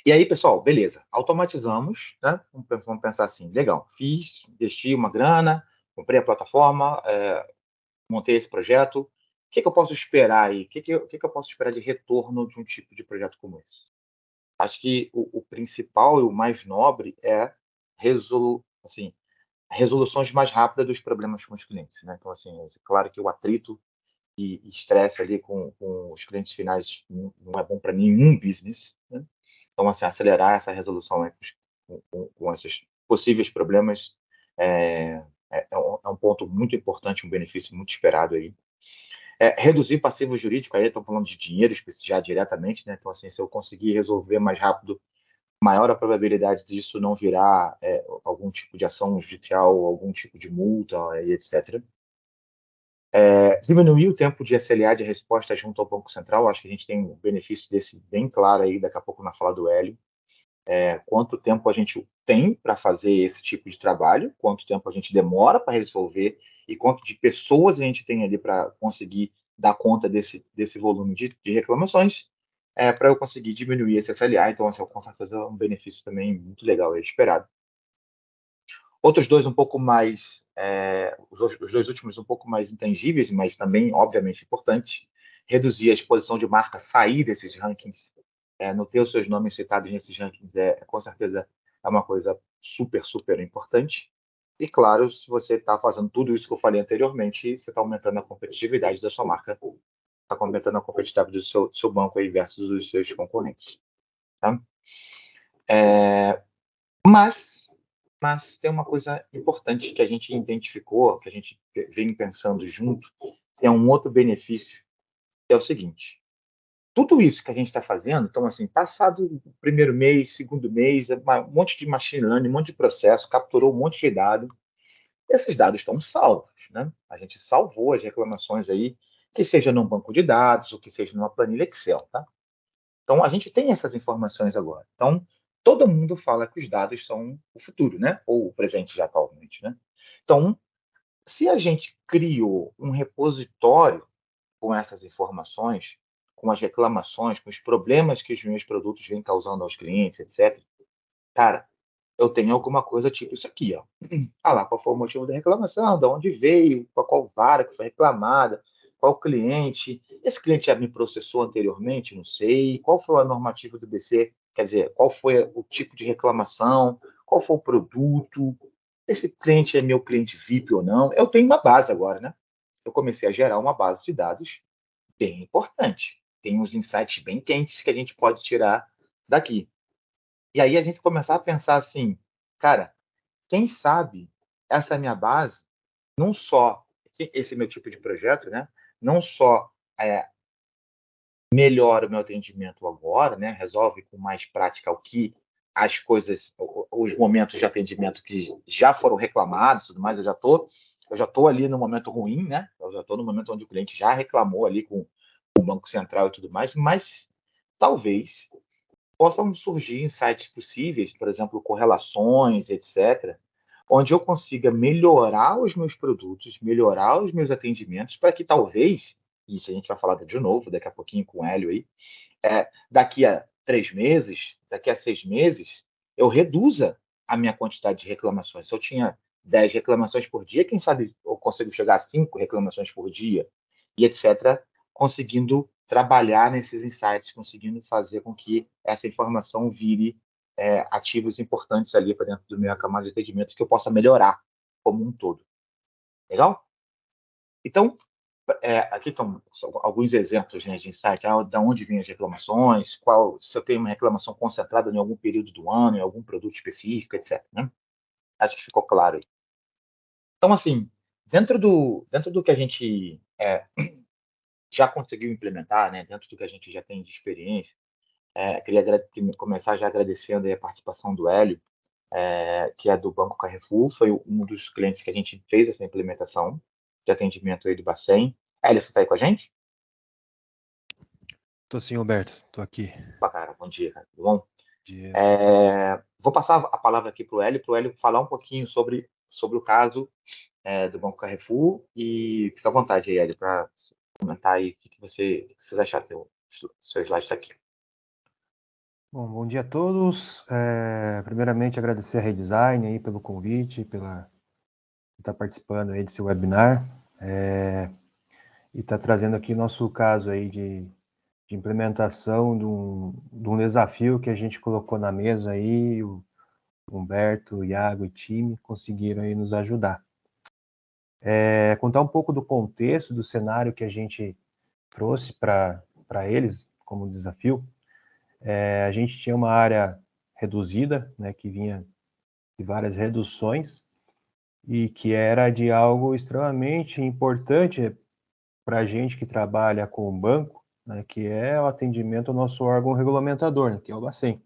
E aí, pessoal, beleza. Automatizamos, né? Vamos pensar assim, legal, investi uma grana, comprei a plataforma, montei esse projeto. O que eu posso esperar aí? O que eu posso esperar de retorno de um tipo de projeto como esse? Acho que o principal e o mais nobre é assim, resoluções mais rápidas dos problemas com os clientes, né? Então, assim, é claro que o atrito e estresse ali com os clientes finais não é bom para nenhum business, né? Então, assim, acelerar essa resolução aí com esses possíveis problemas é um ponto muito importante, um benefício muito esperado aí. Reduzir passivo jurídico, aí estão falando de dinheiro já diretamente, né? Então, assim, se eu conseguir resolver mais rápido, maior a probabilidade disso não virar algum tipo de ação judicial, algum tipo de multa, e etc. Diminuir o tempo de SLA de resposta junto ao Banco Central, acho que a gente tem um benefício desse bem claro aí, daqui a pouco na fala do Hélio. Quanto tempo a gente tem para fazer esse tipo de trabalho, quanto tempo a gente demora para resolver e quanto de pessoas a gente tem ali para conseguir dar conta desse volume de reclamações, para eu conseguir diminuir esse SLA. Então, assim, com certeza é um benefício também muito legal, esperado. Outros dois um pouco mais, os dois últimos um pouco mais intangíveis, mas também, obviamente, importantes. Reduzir a exposição de marca, sair desses rankings, não ter os seus nomes citados nesses rankings, com certeza é uma coisa super, super importante. E, claro, se você está fazendo tudo isso que eu falei anteriormente, você está aumentando a competitividade da sua marca, está aumentando a competitividade do seu banco aí versus os seus concorrentes. Tá? Mas tem uma coisa importante que a gente identificou, que a gente vem pensando junto, que é um outro benefício, que é o seguinte: tudo isso que a gente está fazendo, então, assim, passado o primeiro mês, segundo mês, um monte de machine learning, um monte de processo, capturou um monte de dado, esses dados estão salvos, né? A gente salvou as reclamações aí, que seja num banco de dados, ou que seja numa planilha Excel, tá? Então, a gente tem essas informações agora. Então, todo mundo fala que os dados são o futuro, né? Ou o presente já atualmente, né? Então, se a gente criou um repositório com essas informações, com as reclamações, com os problemas que os meus produtos vêm causando aos clientes, etc., cara, eu tenho alguma coisa tipo isso aqui, ó. Ah lá, qual foi o motivo da reclamação, de onde veio, qual vara que foi reclamada, qual cliente, esse cliente já me processou anteriormente, não sei, qual foi a normativa do BC, quer dizer, qual foi o tipo de reclamação, qual foi o produto, esse cliente é meu cliente VIP ou não. Eu tenho uma base agora, né? Eu comecei a gerar uma base de dados bem importante. Tem uns insights bem quentes que a gente pode tirar daqui. E aí a gente começar a pensar assim, cara, quem sabe essa minha base, não só esse meu tipo de projeto, né? Não só melhora o meu atendimento agora, né? Resolve com mais prática o que as coisas, os momentos de atendimento que já foram reclamados, tudo mais. Eu já tô ali no momento ruim, né? Eu já estou no momento onde o cliente já reclamou ali com o Banco Central e tudo mais, mas talvez possam surgir insights possíveis, por exemplo, correlações, etc., onde eu consiga melhorar os meus produtos, melhorar os meus atendimentos, para que talvez, isso a gente vai falar de novo daqui a pouquinho com o Hélio aí, daqui a 3 meses, daqui a 6 meses, eu reduza a minha quantidade de reclamações. Se eu tinha 10 reclamações por dia, quem sabe eu consigo chegar a 5 reclamações por dia, e etc., conseguindo trabalhar nesses insights, conseguindo fazer com que essa informação vire ativos importantes ali para dentro do meu camada de atendimento que eu possa melhorar como um todo. Legal? Então, aqui estão alguns exemplos, né, de insight, de onde vêm as reclamações, se eu tenho uma reclamação concentrada em algum período do ano, em algum produto específico, etc. Né? Acho que ficou claro aí. Então, assim, dentro do que a gente já conseguiu implementar, né, dentro do que a gente já tem de experiência, queria começar já agradecendo aí a participação do Hélio, que é do Banco Carrefour, foi um dos clientes que a gente fez essa implementação de atendimento aí do Bacen. Hélio, você está aí com a gente? Tô sim, Roberto, tô aqui. Cara, bom dia, cara, tudo bom? Dia. Vou passar a palavra aqui para o Hélio falar um pouquinho sobre o caso do Banco Carrefour, e fica à vontade aí, Hélio, para comentar aí o que vocês acharam. Seu slide está aqui. Bom dia a todos. Primeiramente, agradecer a Redesign aí pelo convite, por estar participando aí desse webinar, e estar trazendo aqui o nosso caso aí de implementação de um desafio que a gente colocou na mesa aí, o Humberto, o Iago e time conseguiram aí nos ajudar. Contar um pouco do contexto, do cenário que a gente trouxe para eles como desafio. A gente tinha uma área reduzida, né, que vinha de várias reduções e que era de algo extremamente importante para a gente que trabalha com o banco, né, que é o atendimento ao nosso órgão regulamentador, né, que é o Bacen.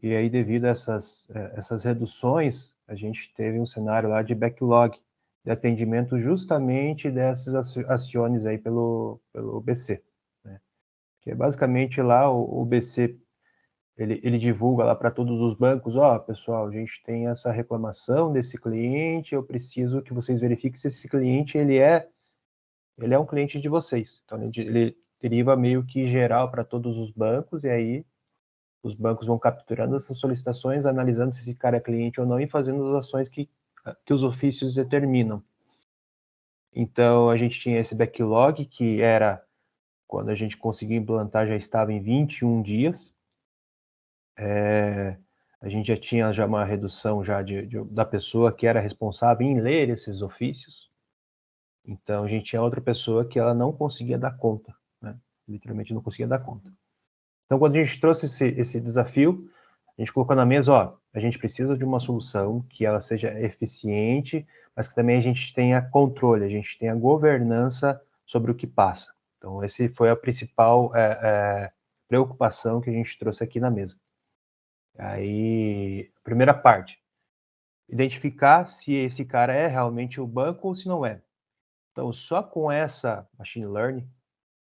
E aí, devido a essas reduções, a gente teve um cenário lá de backlog de atendimento justamente dessas ações aí pelo BC, né? Que é basicamente lá o BC, ele divulga lá para todos os bancos, pessoal, a gente tem essa reclamação desse cliente, eu preciso que vocês verifiquem se esse cliente, ele é um cliente de vocês. Então, ele deriva meio que geral para todos os bancos, e aí os bancos vão capturando essas solicitações, analisando se esse cara é cliente ou não e fazendo as ações que os ofícios determinam. Então, a gente tinha esse backlog, que era, quando a gente conseguiu implantar, já estava em 21 dias. A gente já tinha uma redução já da pessoa que era responsável em ler esses ofícios. Então, a gente tinha outra pessoa que ela não conseguia dar conta, né? Literalmente não conseguia dar conta. Então, quando a gente trouxe esse desafio, a gente colocou na mesa, a gente precisa de uma solução que ela seja eficiente, mas que também a gente tenha controle, a gente tenha governança sobre o que passa. Então, essa foi a principal preocupação que a gente trouxe aqui na mesa. Aí, primeira parte, identificar se esse cara é realmente o banco ou se não é. Então, só com essa machine learning,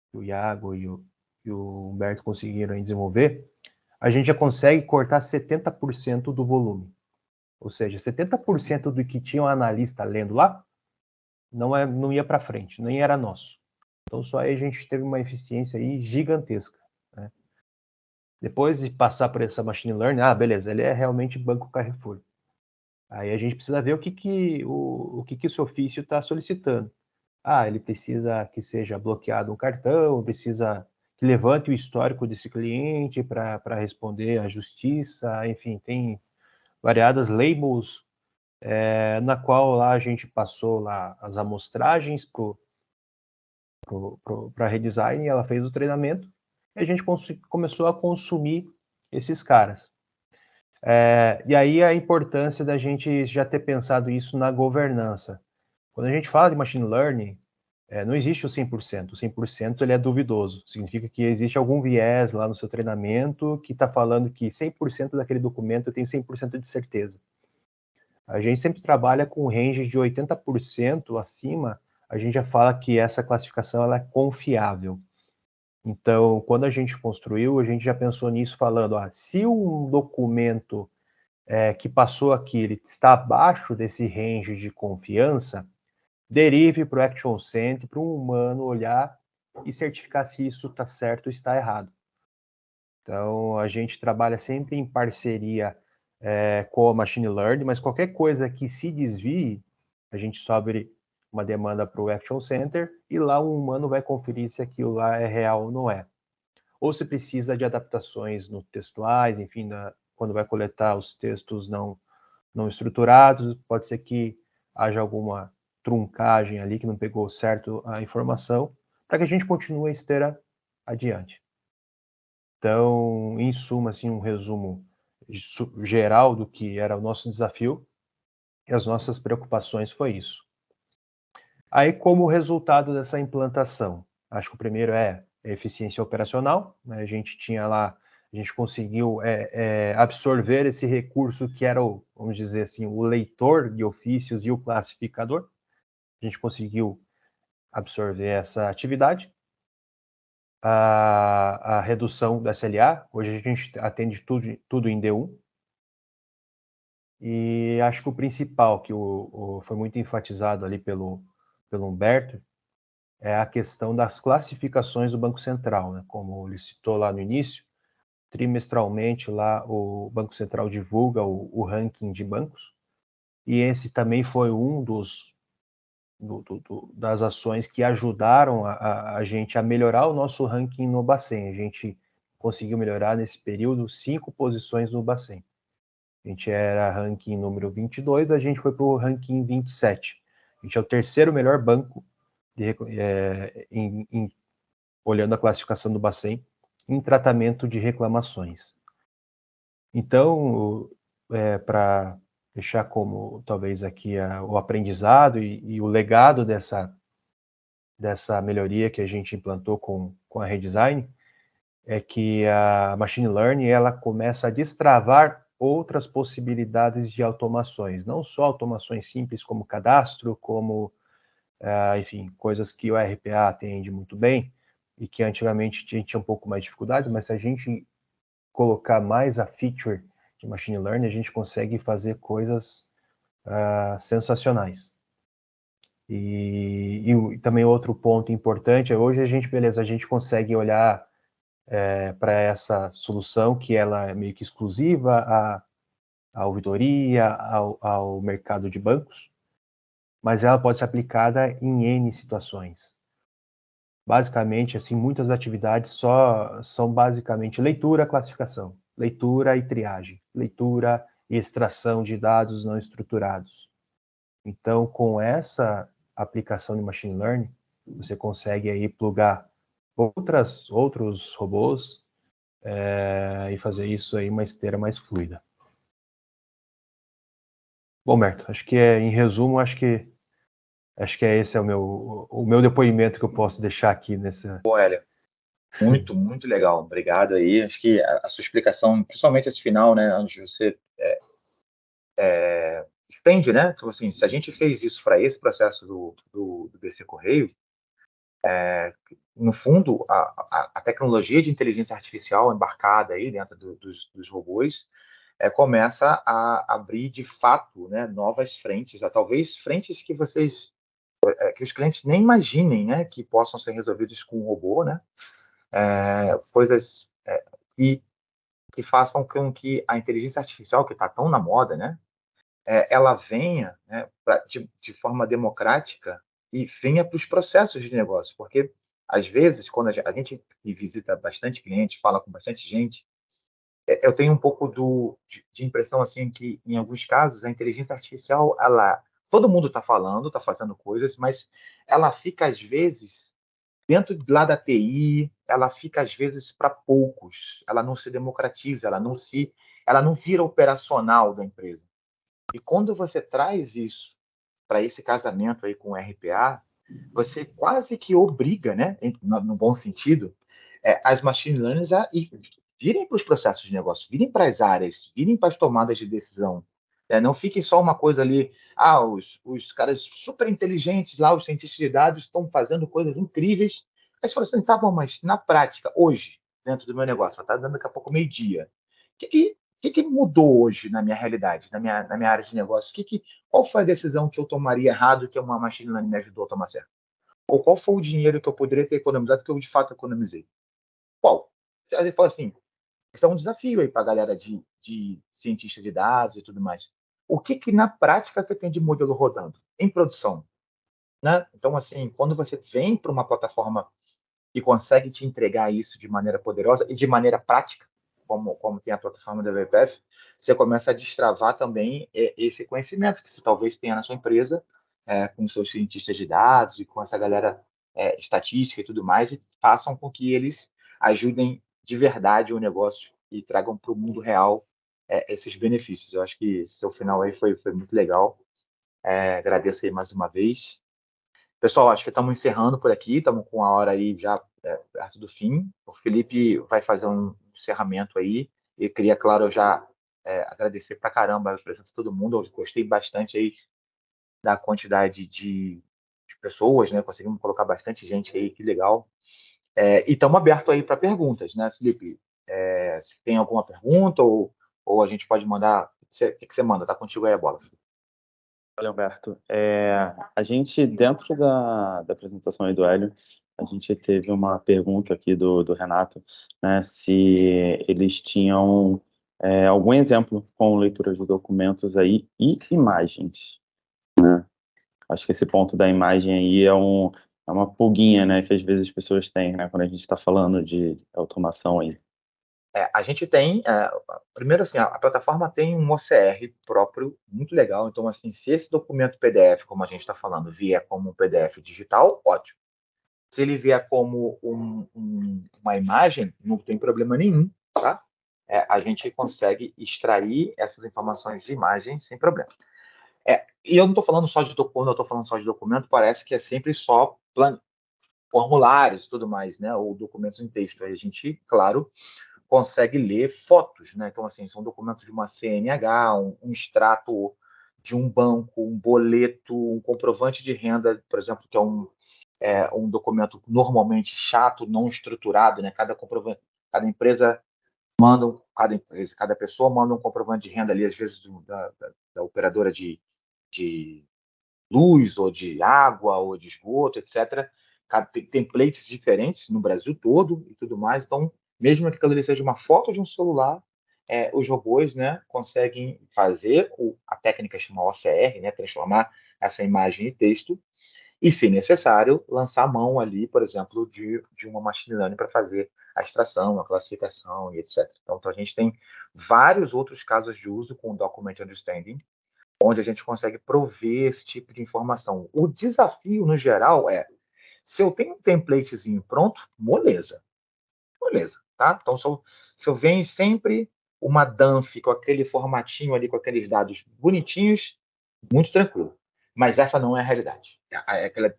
que o Iago e o Humberto conseguiram desenvolver, a gente já consegue cortar 70% do volume. Ou seja, 70% do que tinha um analista lendo lá não ia para frente, nem era nosso. Então, só aí a gente teve uma eficiência aí gigantesca, né? Depois de passar por essa machine learning, beleza, ele é realmente Banco Carrefour. Aí a gente precisa ver o que esse ofício está solicitando. Ele precisa que seja bloqueado um cartão, precisa que levante o histórico desse cliente para responder à justiça, enfim, tem variadas labels, na qual lá a gente passou lá as amostragens para a Redesign, ela fez o treinamento, e a gente começou a consumir esses caras. E aí a importância da gente já ter pensado isso na governança. Quando a gente fala de machine learning, não existe o 100%. O 100% ele é duvidoso. Significa que existe algum viés lá no seu treinamento que está falando que 100% daquele documento eu tenho 100% de certeza. A gente sempre trabalha com range de 80% acima, a gente já fala que essa classificação ela é confiável. Então, quando a gente construiu, a gente já pensou nisso falando, se um documento que passou aqui ele está abaixo desse range de confiança, derive para o Action Center, para um humano olhar e certificar se isso está certo ou está errado. Então, a gente trabalha sempre em parceria com a Machine Learning, mas qualquer coisa que se desvie, a gente sobe uma demanda para o Action Center e lá um humano vai conferir se aquilo lá é real ou não é. Ou se precisa de adaptações no textuais, enfim, quando vai coletar os textos não estruturados, pode ser que haja alguma truncagem ali, que não pegou certo a informação, para que a gente continue a esteira adiante. Então, em suma, assim, um resumo geral do que era o nosso desafio e as nossas preocupações foi isso. Aí, como resultado dessa implantação, acho que o primeiro é eficiência operacional, né? A gente tinha lá, a gente conseguiu absorver esse recurso que era o, vamos dizer assim, o leitor de ofícios e o classificador. A gente conseguiu absorver essa atividade. A redução do SLA, hoje a gente atende tudo em D1. E acho que o principal, que foi muito enfatizado ali pelo Humberto, é a questão das classificações do Banco Central, né? Como ele citou lá no início, trimestralmente lá o Banco Central divulga o ranking de bancos, e esse também foi um das ações que ajudaram a gente a melhorar o nosso ranking no Bacen. A gente conseguiu melhorar nesse período 5 posições no Bacen. A gente era ranking número 22, a gente foi para o ranking 27. A gente é o terceiro melhor banco olhando a classificação do Bacen em tratamento de reclamações. Então, para deixar como talvez aqui o aprendizado e o legado dessa melhoria que a gente implantou com a redesign, é que a machine learning ela começa a destravar outras possibilidades de automações, não só automações simples como cadastro, como, enfim, coisas que o RPA atende muito bem e que antigamente a gente tinha um pouco mais de dificuldade, mas se a gente colocar mais a feature de machine learning, a gente consegue fazer coisas sensacionais. E também outro ponto importante é hoje a gente consegue olhar para essa solução que ela é meio que exclusiva à auditoria, ao mercado de bancos, mas ela pode ser aplicada em N situações. Basicamente, assim, muitas atividades só são basicamente leitura, classificação, leitura e triagem, leitura e extração de dados não estruturados. Então, com essa aplicação de machine learning, você consegue aí plugar outros robôs e fazer isso aí uma esteira mais fluida. Bom, Berto, acho que em resumo, acho que esse é o meu depoimento que eu posso deixar aqui nessa. Bom, Hélio, muito, muito legal. Obrigado aí. Acho que a sua explicação, principalmente esse final, né, onde você entende, né? Então, assim, se a gente fez isso para esse processo do BC Correio, no fundo, a tecnologia de inteligência artificial embarcada aí dentro dos robôs começa a abrir, de fato, né, novas frentes, talvez frentes que que os clientes nem imaginem, né, que possam ser resolvidos com um robô, né? Coisas que façam com que a inteligência artificial, que está tão na moda, né, ela venha, né, de forma democrática e venha para os processos de negócio, porque às vezes quando a gente visita bastante clientes, fala com bastante gente, eu tenho um pouco de impressão assim que em alguns casos a inteligência artificial, todo mundo está falando, está fazendo coisas, mas ela fica às vezes dentro lá da TI, ela fica às vezes para poucos, ela não se democratiza, ela não vira operacional da empresa. E quando você traz isso para esse casamento aí com o RPA, você quase que obriga, né, no bom sentido, as machine learners a virem para os processos de negócio, virem para as áreas, virem para as tomadas de decisão. Não fique só uma coisa ali, os caras super inteligentes lá, os cientistas de dados estão fazendo coisas incríveis. Aí você fala assim, tá bom, mas na prática, hoje, dentro do meu negócio, está dando daqui a pouco meio-dia, o que mudou hoje na minha realidade, na minha área de negócio? Qual foi a decisão que eu tomaria errado que uma machine learning me ajudou a tomar certo? Ou qual foi o dinheiro que eu poderia ter economizado que eu de fato economizei? Qual? Aí ele fala assim, isso é um desafio aí para a galera de cientista de dados e tudo mais. O que na prática você tem de modelo rodando em produção? Né? Então, assim, quando você vem para uma plataforma que consegue te entregar isso de maneira poderosa e de maneira prática, como tem a plataforma da WPF, você começa a destravar também esse conhecimento que você talvez tenha na sua empresa com seus cientistas de dados e com essa galera estatística e tudo mais, e façam com que eles ajudem de verdade o negócio e tragam para o mundo real esses benefícios. Eu acho que seu final aí foi muito legal. Agradeço aí mais uma vez. Pessoal, acho que estamos encerrando por aqui, estamos com a hora aí já perto do fim. O Felipe vai fazer um encerramento aí. E queria, claro, já agradecer pra caramba a presença de todo mundo. Eu gostei bastante aí da quantidade de pessoas, né? Conseguimos colocar bastante gente aí, que legal. E estamos abertos aí para perguntas, né, Felipe? Se tem alguma pergunta ou a gente pode mandar. O que você manda? Tá contigo aí a bola. Olha, Humberto, a gente, dentro da apresentação aí do Hélio, a gente teve uma pergunta aqui do Renato, né, se eles tinham algum exemplo com leitura de documentos aí e imagens, né? Acho que esse ponto da imagem aí é uma pulguinha, né, que às vezes as pessoas têm, né, quando a gente está falando de automação aí. A gente tem, primeiro assim, a plataforma tem um OCR próprio, muito legal. Então, assim, se esse documento PDF, como a gente está falando, vier como um PDF digital, ótimo. Se ele vier como uma imagem, não tem problema nenhum, tá? A gente consegue extrair essas informações de imagem sem problema. E eu não estou falando só de documento, quando eu estou falando só de documento, parece que é sempre só formulários e tudo mais, né? Ou documentos em texto. Aí a gente, claro, consegue ler fotos, né? Então, assim, são documentos de uma CNH, um extrato de um banco, um boleto, um comprovante de renda, por exemplo, que é um documento normalmente chato, não estruturado, né? Cada empresa manda, cada pessoa manda um comprovante de renda ali, às vezes da operadora de luz, ou de água, ou de esgoto, etc. Tem templates diferentes no Brasil todo e tudo mais. Então, mesmo que aquilo ali seja uma foto de um celular, os robôs, né, conseguem fazer a técnica chama OCR, né, transformar essa imagem em texto, e, se necessário, lançar a mão ali, por exemplo, de uma machine learning para fazer a extração, a classificação e etc. Então, a gente tem vários outros casos de uso com o Document Understanding, onde a gente consegue prover esse tipo de informação. O desafio, no geral, se eu tenho um templatezinho pronto, moleza, tá? Então, se eu venho sempre uma dump com aquele formatinho ali, com aqueles dados bonitinhos, muito tranquilo. Mas essa não é a realidade.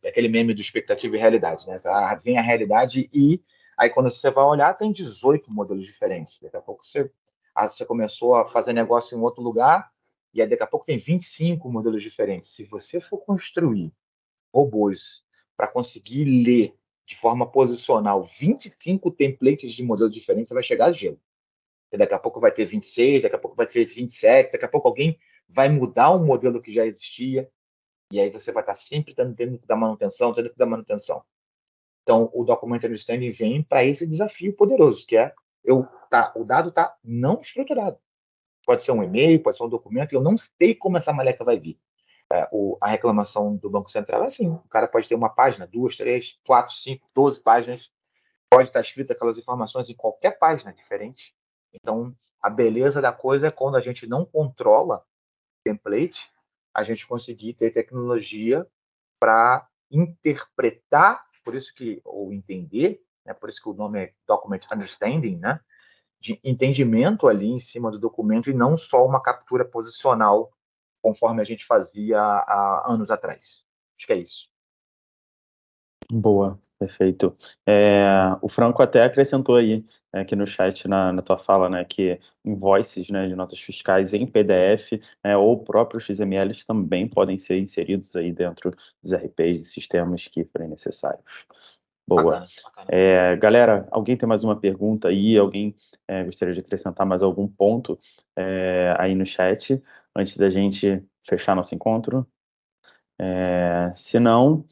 Aquele meme do expectativa e realidade, né? Vem a realidade e aí quando você vai olhar, tem 18 modelos diferentes. Daqui a pouco você começou a fazer negócio em outro lugar e aí daqui a pouco tem 25 modelos diferentes. Se você for construir robôs para conseguir ler de forma posicional 25 templates de modelos diferentes, você vai chegar a gelo. E daqui a pouco vai ter 26, daqui a pouco vai ter 27, daqui a pouco alguém vai mudar um modelo que já existia, e aí você vai estar sempre tendo que dar manutenção, tendo que dar manutenção. Então, o Document Understanding vem para esse desafio poderoso, que é o dado está não estruturado. Pode ser um e-mail, pode ser um documento, e eu não sei como essa maleca vai vir. A reclamação do Banco Central é assim: o cara pode ter uma página, 2, 3, 4, 5, 12 páginas, pode estar escrito aquelas informações em qualquer página diferente. Então, a beleza da coisa é quando a gente não controla o template, a gente conseguir ter tecnologia para interpretar, por isso que, ou entender, né, por isso que o nome é Document Understanding, né, de entendimento ali em cima do documento e não só uma captura posicional, conforme a gente fazia há anos atrás. Acho que é isso. Boa, perfeito. O Franco até acrescentou aí, aqui no chat, na tua fala, né, que invoices, né, de notas fiscais em PDF, né, ou próprios XMLs também podem ser inseridos aí dentro dos RPs e sistemas que forem necessários. Boa. Bacana. Galera, alguém tem mais uma pergunta aí? Alguém gostaria de acrescentar mais algum ponto aí no chat, antes da gente fechar nosso encontro? Se não,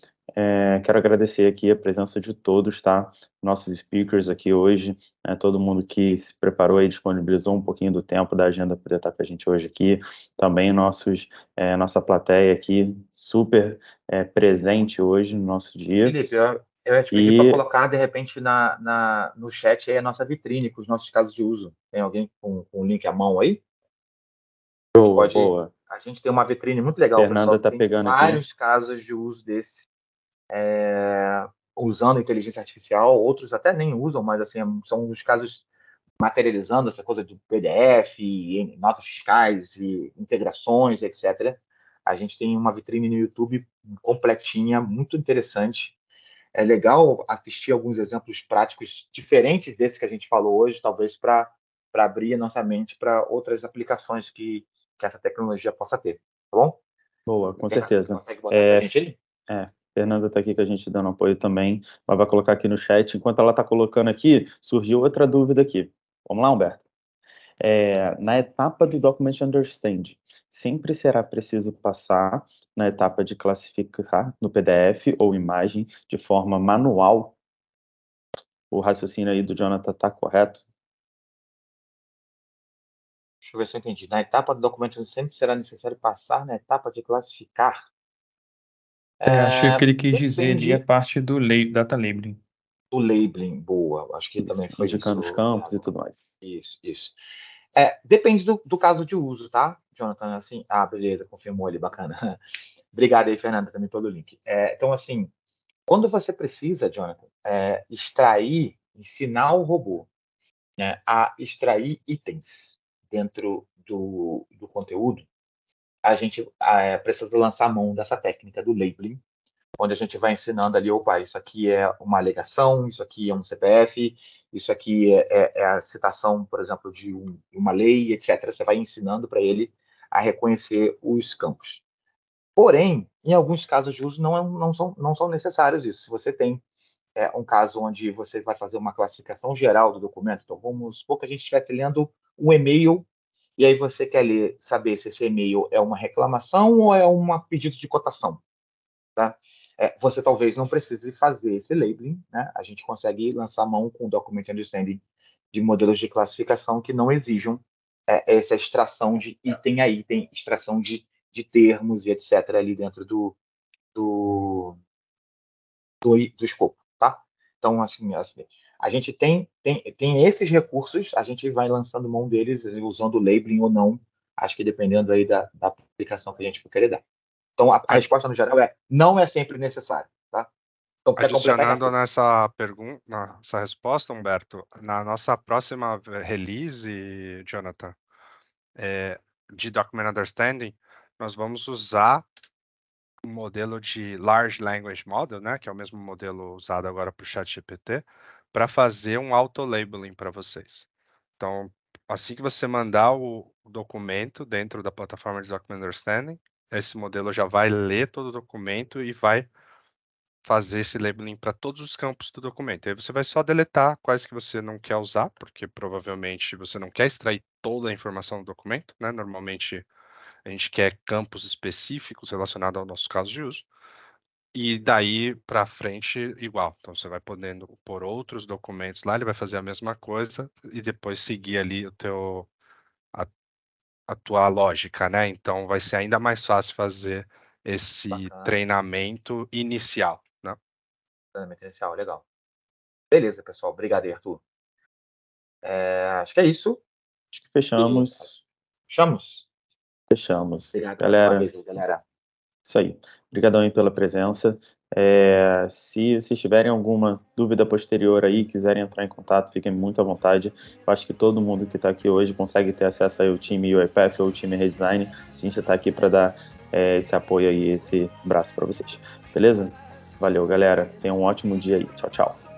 quero agradecer aqui a presença de todos, tá? Nossos speakers aqui hoje, todo mundo que se preparou e disponibilizou um pouquinho do tempo da agenda para estar com a gente hoje aqui. Também nossa plateia aqui, super presente hoje no nosso dia. Felipe, eu ia te pedir para colocar, de repente, no chat aí a nossa vitrine com os nossos casos de uso. Tem alguém com o link à mão aí? Boa. A gente tem uma vitrine muito legal, Fernanda pessoal. tá Tem pegando vários casos de uso desse, usando inteligência artificial, outros até nem usam, mas assim, são os casos materializando essa coisa do PDF, e notas fiscais e integrações, etc. A gente tem uma vitrine no YouTube completinha, muito interessante. É legal assistir alguns exemplos práticos diferentes desses que a gente falou hoje, talvez para abrir a nossa mente para outras aplicações que essa tecnologia possa ter, tá bom? Boa, com Fernanda, você certeza. consegue botar pra gente aí? Fernanda está aqui com a gente dando apoio também. Ela vai colocar aqui no chat. Enquanto ela está colocando aqui, surgiu outra dúvida aqui. Vamos lá, Humberto. Na etapa do Document Understand, sempre será preciso passar na etapa de classificar no PDF ou imagem de forma manual? O raciocínio aí do Jonathan está correto? Deixa eu ver se eu entendi. Na etapa do documento sempre será necessário passar na etapa de classificar. Acho que o que ele quis dizer ali é a Depende parte do data labeling. do labeling. Boa, acho que também foi Indicando os isso. campos e tudo mais. Isso. Depende do caso de uso, tá, Jonathan? Assim, beleza, confirmou ali, bacana. Obrigado aí, Fernanda, também pelo link. Então, assim, quando você precisa, Jonathan, ensinar o robô, né, a extrair itens dentro do conteúdo, a gente precisa lançar a mão dessa técnica do labeling, onde a gente vai ensinando ali, opa, isso aqui é uma alegação, isso aqui é um CPF, isso aqui é a citação, por exemplo, de uma lei, etc. Você vai ensinando para ele a reconhecer os campos. Porém, em alguns casos de uso, não são necessários isso. Se você tem um caso onde você vai fazer uma classificação geral do documento, então vamos supor que a gente estivesse lendo um e-mail, e aí você quer saber se esse e-mail é uma reclamação ou é um pedido de cotação. Tá? Você talvez não precise fazer esse labeling, né? A gente consegue lançar a mão com o Document Understanding de modelos de classificação que não exijam essa extração de item a item, extração de termos e etc. ali dentro do escopo, tá? Então, assim, a gente tem esses recursos, a gente vai lançando mão deles, usando o labeling ou não, acho que dependendo aí da aplicação que a gente for querer dar. Então, a resposta no geral não é sempre necessário, tá? Então, para completar... Adicionando nessa pergunta, nessa resposta, Humberto, na nossa próxima release, Jonathan, de Document Understanding, nós vamos usar o modelo de Large Language Model, né, que é o mesmo modelo usado agora para o ChatGPT, para fazer um auto-labeling para vocês. Então, assim que você mandar o documento dentro da plataforma de Document Understanding, esse modelo já vai ler todo o documento e vai fazer esse labeling para todos os campos do documento. Aí você vai só deletar quais que você não quer usar, porque provavelmente você não quer extrair toda a informação do documento, né? Normalmente a gente quer campos específicos relacionados ao nosso caso de uso. E daí para frente, igual. Então você vai podendo pôr outros documentos lá, ele vai fazer a mesma coisa e depois seguir ali a tua lógica, né? Então vai ser ainda mais fácil fazer esse treinamento inicial, né? Treinamento inicial, legal. Beleza, pessoal. Obrigado, Arthur. Acho que é isso. Acho que fechamos. Fechamos. Obrigado, galera. Isso aí. Obrigadão aí pela presença. Se vocês tiverem alguma dúvida posterior aí, quiserem entrar em contato, fiquem muito à vontade. Eu acho que todo mundo que está aqui hoje consegue ter acesso aí ao time UiPath ou ao time Redesign. A gente está aqui para dar esse apoio aí, esse braço para vocês. Beleza? Valeu, galera. Tenham um ótimo dia aí. Tchau, tchau.